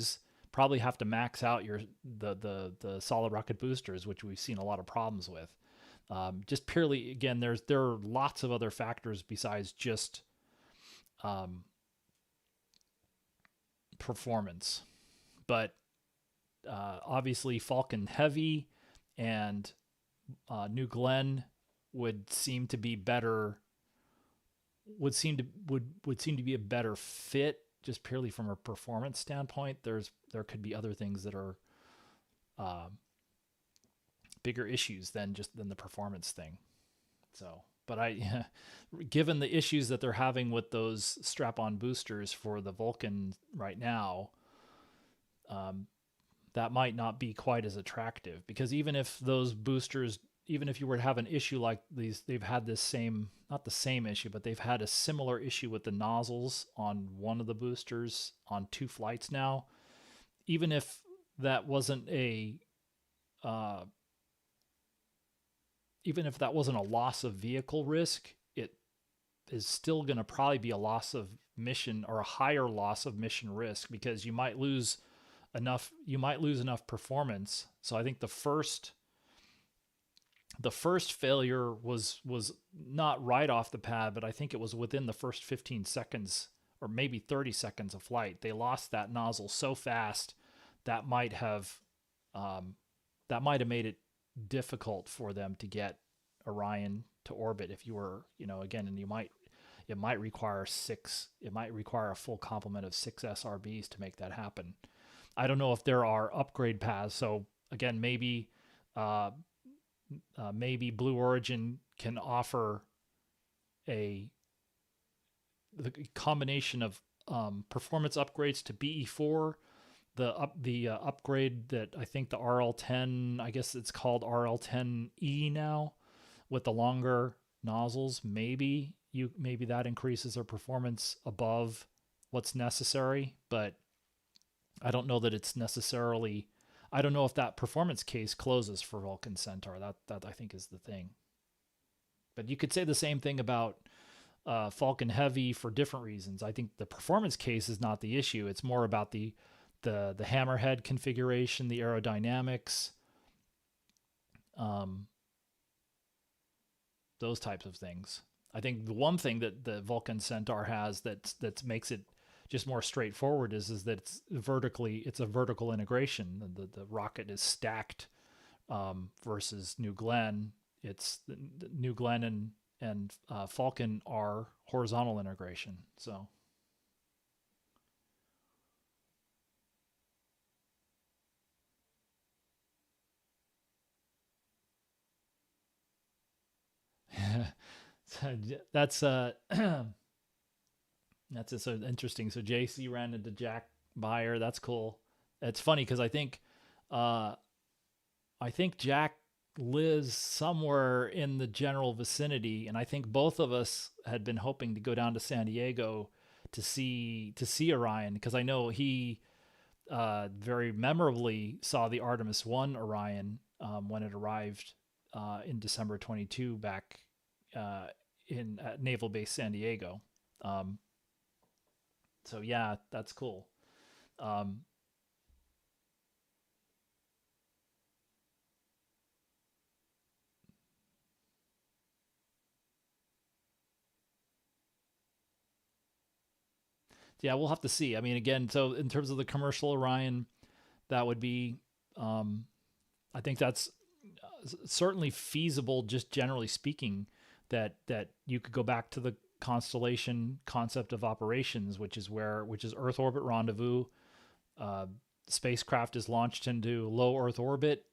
probably have to max out the solid rocket boosters, which we've seen a lot of problems with. Just purely, again, there are lots of other factors besides just performance, but obviously Falcon Heavy and New Glenn would seem to be better. Would seem to be a better fit, just purely from a performance standpoint. There could be other things that are bigger issues than the performance thing. So, but given the issues that they're having with those strap-on boosters for the Vulcan right now, that might not be quite as attractive, because even if those boosters, even if you were to have an issue like these, they've had not the same issue, but they've had a similar issue with the nozzles on one of the boosters on 2 flights now. Even if that wasn't a loss of vehicle risk, it is still going to probably be a loss of mission, or a higher loss of mission risk, because you might lose enough performance. So I think the first failure was not right off the pad, but I think it was within the first 15 seconds or maybe 30 seconds of flight. They lost that nozzle so fast that might have made it difficult for them to get Orion to orbit. If you were, again, and it might require a full complement of 6 SRBs to make that happen. I don't know if there are upgrade paths. So again, maybe Blue Origin can offer the combination of performance upgrades to BE4, the upgrade that I think the RL10, I guess it's called RL10E now, with the longer nozzles. Maybe that increases their performance above what's necessary, but I don't know that it's necessarily. I don't know if that performance case closes for Vulcan Centaur. That I think is the thing. But you could say the same thing about Falcon Heavy for different reasons. I think the performance case is not the issue. It's more about the hammerhead configuration, the aerodynamics, those types of things. I think the one thing that the Vulcan Centaur has that makes it just more straightforward is that it's a vertical integration. The rocket is stacked, versus New Glenn. It's the New Glenn and Falcon are horizontal integration. So that's that's so interesting. So JC ran into Jack Beyer. That's cool. It's funny because uh, I think Jack lives somewhere in the general vicinity, and I think both of us had been hoping to go down to San Diego to see Orion, because I know he very memorably saw the Artemis I Orion, when it arrived in December 22 back uh, in at Naval Base San Diego. Um, so yeah, that's cool. Um, yeah, we'll have to see. I mean, again, so in terms of the commercial Orion, that would be, um, I think that's certainly feasible, just generally speaking, that you could go back to the constellation concept of operations, which is Earth orbit rendezvous. Uh, Spacecraft is launched into low Earth orbit.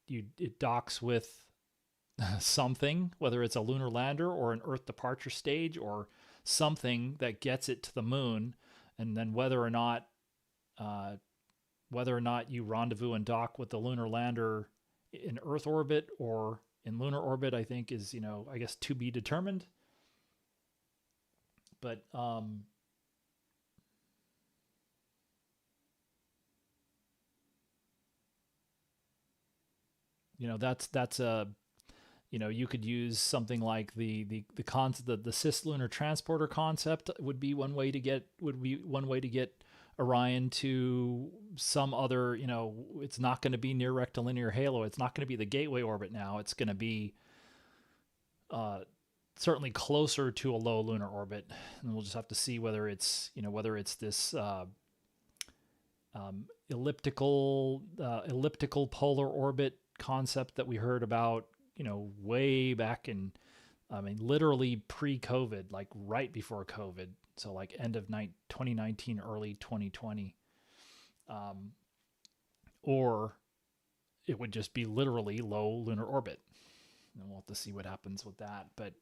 It docks with something, whether it's a lunar lander or an Earth departure stage or something that gets it to the moon, and then uh, whether or not you rendezvous and dock with the lunar lander in Earth orbit or in lunar orbit, I think is, I guess, to be determined. But that's a you could use something like the cislunar transporter concept would be one way to get Orion to some other, it's not going to be near rectilinear halo. It's not going to be the gateway orbit now. It's going to be uh, certainly closer to a low lunar orbit, and we'll just have to see whether it's this elliptical polar orbit concept that we heard about, way back in, I mean, literally pre-COVID, like right before COVID. So like end of 2019, early 2020. Um, or it would just be literally low lunar orbit. And we'll have to see what happens with that. But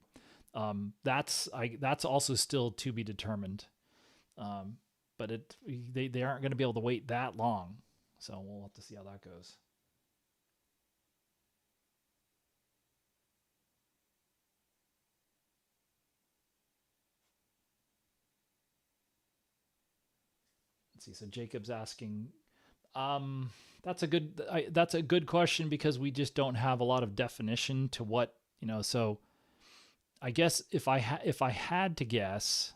that's also still to be determined. Um, but they aren't going to be able to wait that long. So we'll have to see how that goes. Let's see. So Jacob's asking, um, that's a good question, because we just don't have a lot of definition to what, so I guess if I had to guess,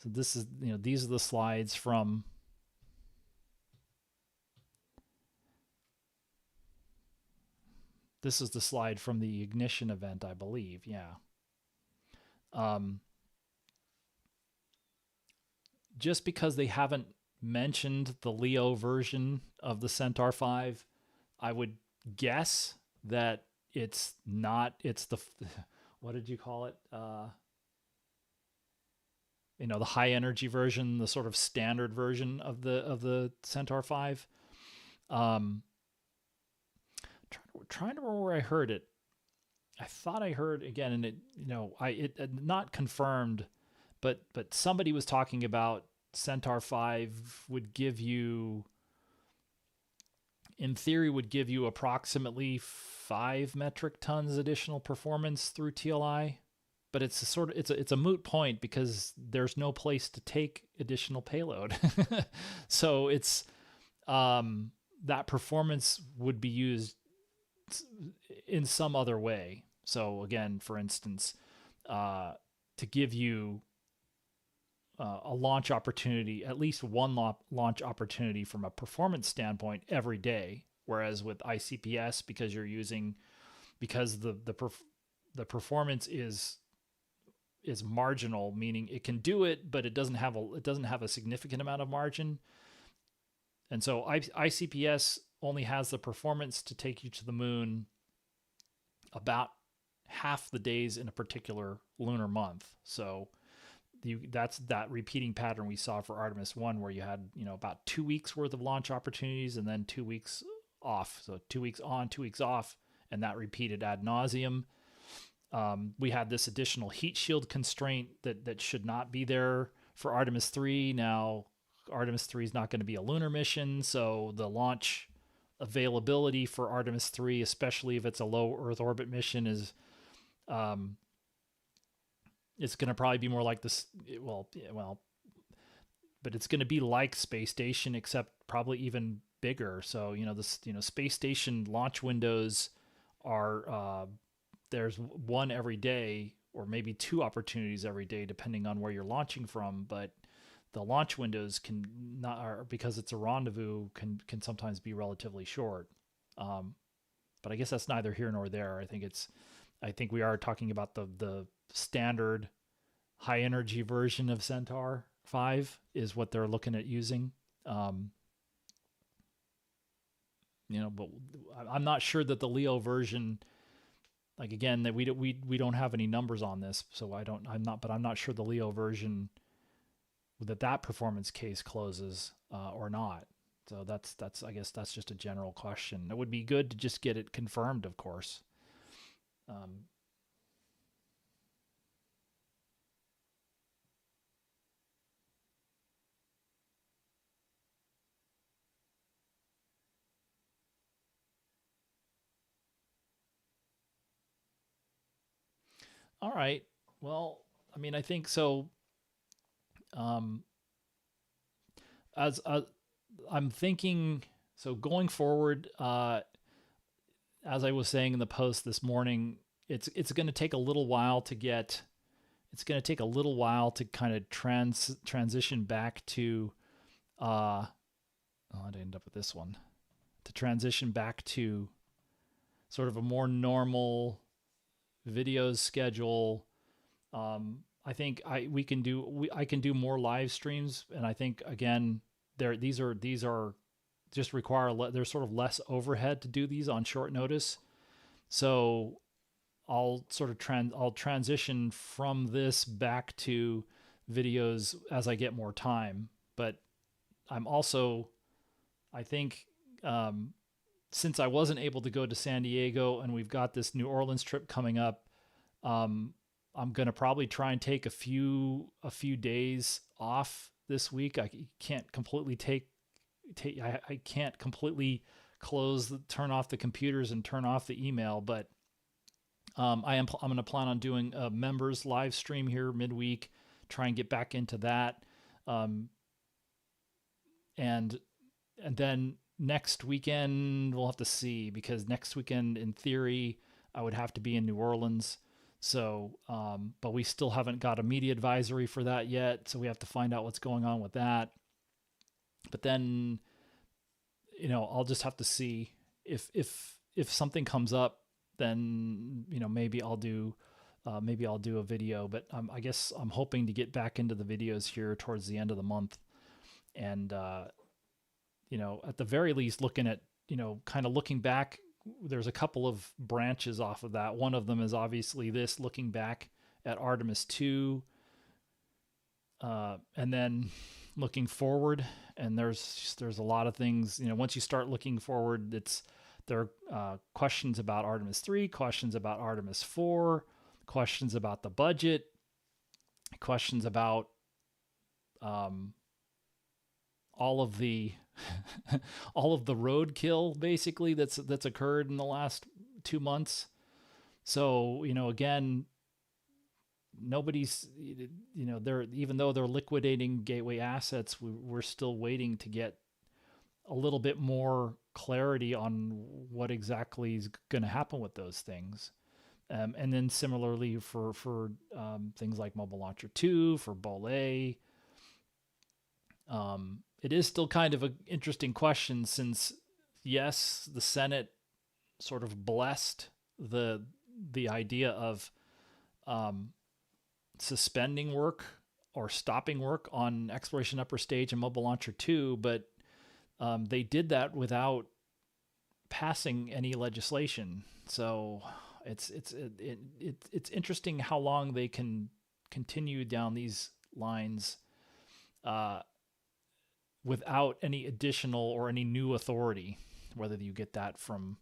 so this is, these are the slides from, this is the slide from the ignition event, I believe. Yeah. Um, just because they haven't mentioned the Leo version of the Centaur 5, I would guess that it's not, it's the, what did you call it? The high energy version, the sort of standard version of the Centaur 5. Um, trying to remember where I heard it. I thought I heard again, and it not confirmed, but somebody was talking about Centaur 5 would give you, in theory, would give you approximately 5 metric tons additional performance through TLI. But it's a sort of it's a moot point, because there's no place to take additional payload. So it's, that performance would be used in some other way. So again, for instance, to give you a launch opportunity, at least one launch opportunity from a performance standpoint every day. Whereas with ICPS, because the performance is marginal, meaning it can do it, but it doesn't have a significant amount of margin. And so ICPS only has the performance to take you to the moon about half the days in a particular lunar month. So that's that repeating pattern we saw for Artemis I, where you had, about 2 weeks worth of launch opportunities and then 2 weeks off. So 2 weeks on, 2 weeks off, and that repeated ad nauseum. We had this additional heat shield constraint that should not be there for Artemis III. Now, Artemis III is not going to be a lunar mission, so the launch availability for Artemis III, especially if it's a low Earth orbit mission, is it's going to probably be more like this. But it's going to be like Space Station, except probably even bigger. So Space Station launch windows are there's one every day, or maybe 2 opportunities every day, depending on where you're launching from. But the launch windows can not, or because it's a rendezvous, can sometimes be relatively short. But I guess that's neither here nor there. I think we are talking about the standard high energy version of Centaur 5 is what they're looking at using. But I'm not sure that the Leo version, like, again, that we don't have any numbers on this, so I'm not sure the Leo version that performance case closes or not. So I guess that's just a general question. It would be good to just get it confirmed, of course. All right. Well, I think so. As I'm thinking, so going forward, as I was saying in the post this morning, it's going to take a little while to kind of transition back to, I'd end up with this one, to transition back to sort of a more normal videos schedule. I think I can do more live streams, and I think, again, these are just require there's sort of less overhead to do these on short notice. So I'll transition from this back to videos as I get more time. But I'm also, I think, since I wasn't able to go to San Diego and we've got this New Orleans trip coming up, I'm going to probably try and take a few days off this week. I can't completely I can't completely turn off the computers and turn off the email, but I'm going to plan on doing a members live stream here midweek, try and get back into that. And then next weekend we'll have to see, because next weekend, in theory, I would have to be in New Orleans. So, but we still haven't got a media advisory for that yet. So we have to find out what's going on with that. But then, I'll just have to see if something comes up, then, maybe I'll do a video, but I guess I'm hoping to get back into the videos here towards the end of the month. And, at the very least, looking at, kind of looking back, there's a couple of branches off of that. One of them is obviously this, looking back at Artemis II, and then looking forward. And there's a lot of things, once you start looking forward, there are questions about Artemis III, questions about Artemis IV, questions about the budget, questions about all of the roadkill basically that's occurred in the last 2 months. So, again, nobody's, even though they're liquidating Gateway assets, we're still waiting to get a little bit more clarity on what exactly is going to happen with those things. And then similarly for things like Mobile Launcher 2, for Bolé, it is still kind of an interesting question, since, yes, the Senate sort of blessed the idea of suspending work or stopping work on Exploration Upper Stage and Mobile Launcher 2, but they did that without passing any legislation. So it's interesting how long they can continue down these lines without any additional or any new authority. Whether you get that from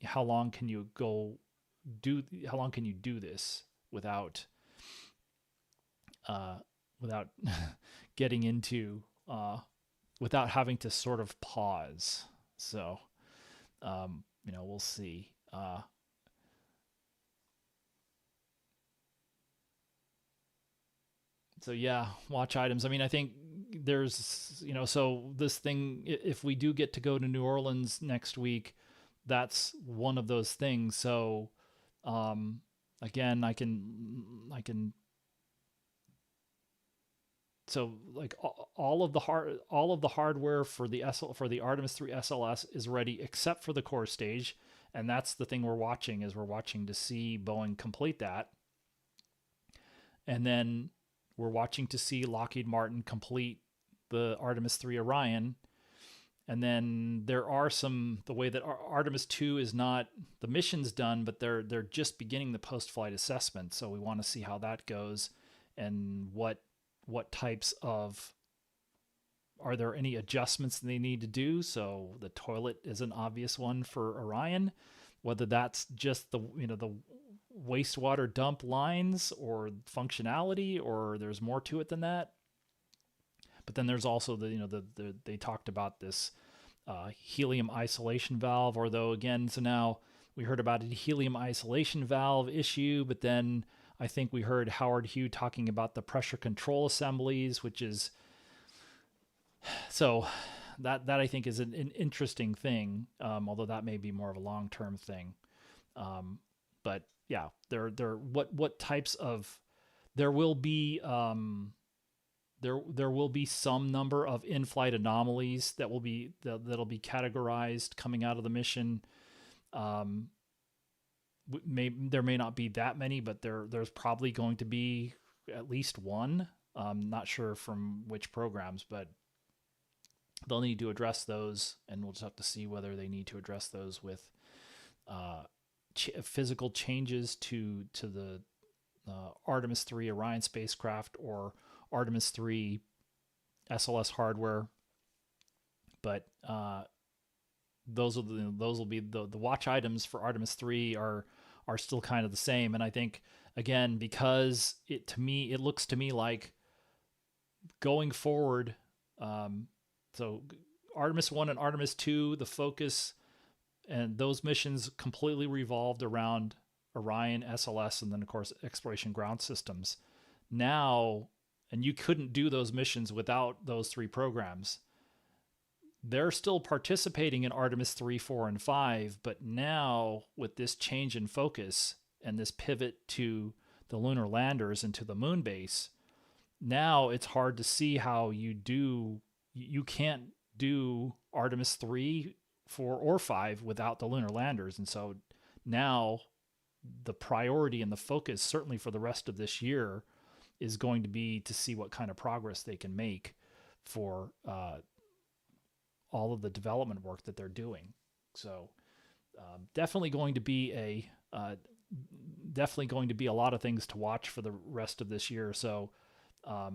how long can you do this without getting into without having to sort of pause. So we'll see. So yeah, watch items. I mean, I think there's, so this thing, if we do get to go to New Orleans next week, that's one of those things. So, again, I can, so like all of the hardware for the Artemis III SLS is ready except for the core stage. And that's the thing we're watching to see Boeing complete that. And then we're watching to see Lockheed Martin complete the Artemis III Orion. And then there are the way that Artemis II is not, the mission's done, but they're just beginning the post-flight assessment. So we want to see how that goes and what types of, are there any adjustments they need to do? So the toilet is an obvious one for Orion, whether that's just the wastewater dump lines or functionality, or there's more to it than that. But then there's also they talked about this helium isolation valve, although again, so now we heard about a helium isolation valve issue, but then I think we heard Howard Hugh talking about the pressure control assemblies, which is, so that I think is an interesting thing, although that may be more of a long-term thing. But yeah, what types of, there will be there will be some number of in-flight anomalies that'll be categorized coming out of the mission. There may not be that many, but there's probably going to be at least one. Not sure from which programs, but they'll need to address those, and we'll just have to see whether they need to address those with physical changes to the Artemis III Orion spacecraft or Artemis III SLS hardware. But those will be the watch items for Artemis III are still kind of the same. And I think, again, because it looks to me like going forward, so Artemis I and Artemis II, the focus and those missions completely revolved around Orion, SLS, and then of course Exploration Ground Systems. Now, and you couldn't do those missions without those three programs. They're still participating in Artemis 3, 4, and 5, but now with this change in focus and this pivot to the lunar landers and to the moon base, now it's hard to see how you can't do Artemis 3, 4, or 5 without the lunar landers. And so now the priority and the focus, certainly for the rest of this year, is going to be to see what kind of progress they can make for all of the development work that they're doing. So definitely going to be a lot of things to watch for the rest of this year. So I'll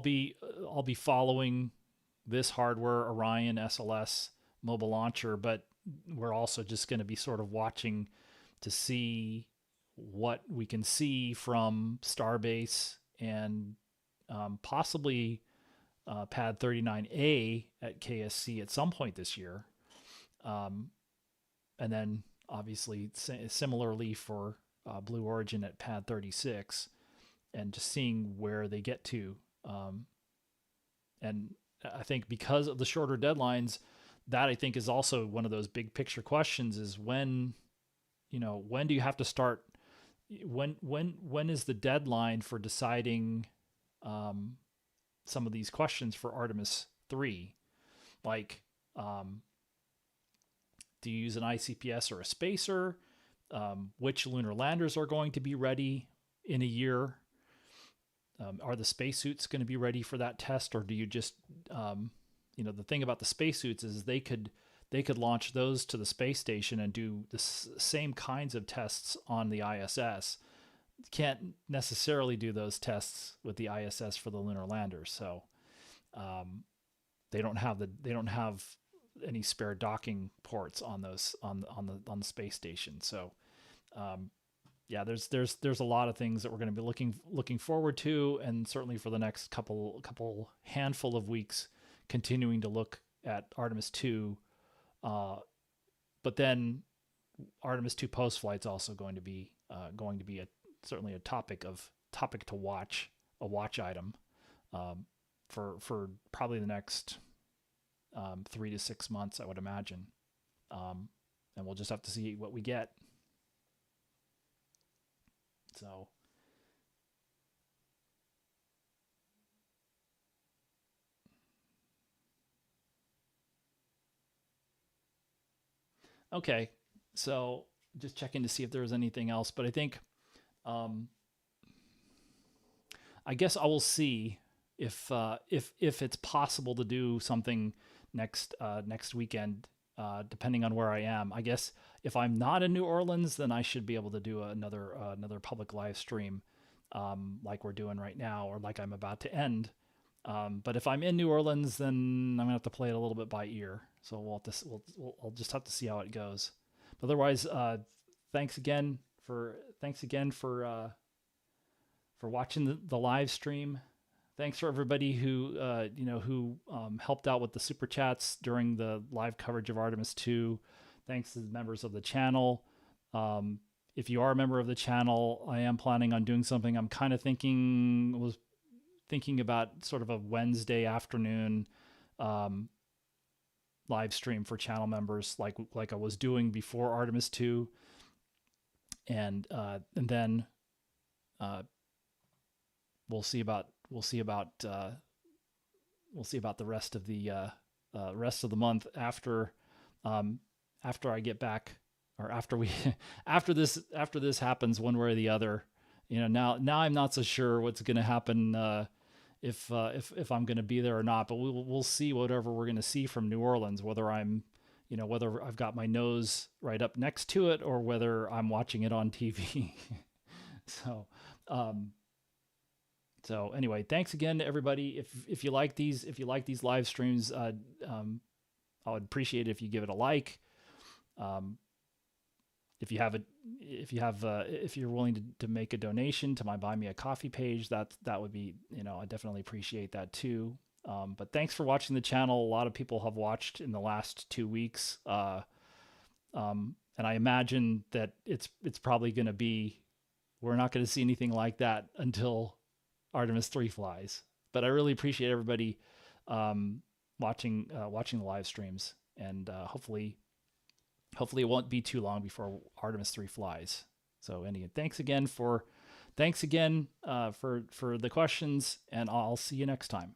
be following this hardware, Orion, SLS, mobile launcher, but we're also just going to be sort of watching to see what we can see from Starbase and possibly Pad 39A at KSC at some point this year. And then obviously similarly for Blue Origin at Pad 36, and just seeing where they get to. And I think because of the shorter deadlines, that I think is also one of those big picture questions is when do you have to start? When is the deadline for deciding some of these questions for Artemis 3? Like, do you use an ICPS or a spacer? which lunar landers are going to be ready in a year. Are the spacesuits going to be ready for that test, or do you just, the thing about the spacesuits is they could launch those to the space station and do the same kinds of tests on the ISS. Can't necessarily do those tests with the ISS for the lunar landers, so they don't have any spare docking ports on those on the space station. So yeah, there's a lot of things that we're going to be looking forward to, and certainly for the next couple handful of weeks, continuing to look at Artemis II. But then Artemis II post flight's also going to be certainly a topic to watch, a watch item for probably the next 3 to 6 months, I would imagine. And we'll just have to see what we get. So okay, so just checking to see if there's anything else, but I think I guess I will see if it's possible to do something next weekend, depending on where I am. I guess if I'm not in New Orleans, then I should be able to do another public live stream, like we're doing right now, or like I'm about to end. But if I'm in New Orleans, then I'm gonna have to play it a little bit by ear. So I'll just have to see how it goes. But otherwise, thanks again for watching the live stream. Thanks for everybody who helped out with the super chats during the live coverage of Artemis II. Thanks to the members of the channel. If you are a member of the channel, I am planning on doing something. I'm kind of thinking about sort of a Wednesday afternoon live stream for channel members, like I was doing before Artemis II, and then we'll see about the rest of the month after I get back, or after this happens, one way or the other. Now I'm not so sure what's going to happen, if I'm going to be there or not, but we'll see whatever we're going to see from New Orleans, whether whether I've got my nose right up next to it or whether I'm watching it on TV. So anyway, thanks again to everybody. If you like these live streams, I would appreciate it if you give it a like. If you're willing to make a donation to my Buy Me a Coffee page, that would be, I definitely appreciate that too. But thanks for watching the channel. A lot of people have watched in the last 2 weeks. And I imagine that it's probably going to be, we're not going to see anything like that until Artemis III flies. But I really appreciate everybody watching the live streams, and hopefully it won't be too long before Artemis III flies. So anyway, thanks again for the questions, and I'll see you next time.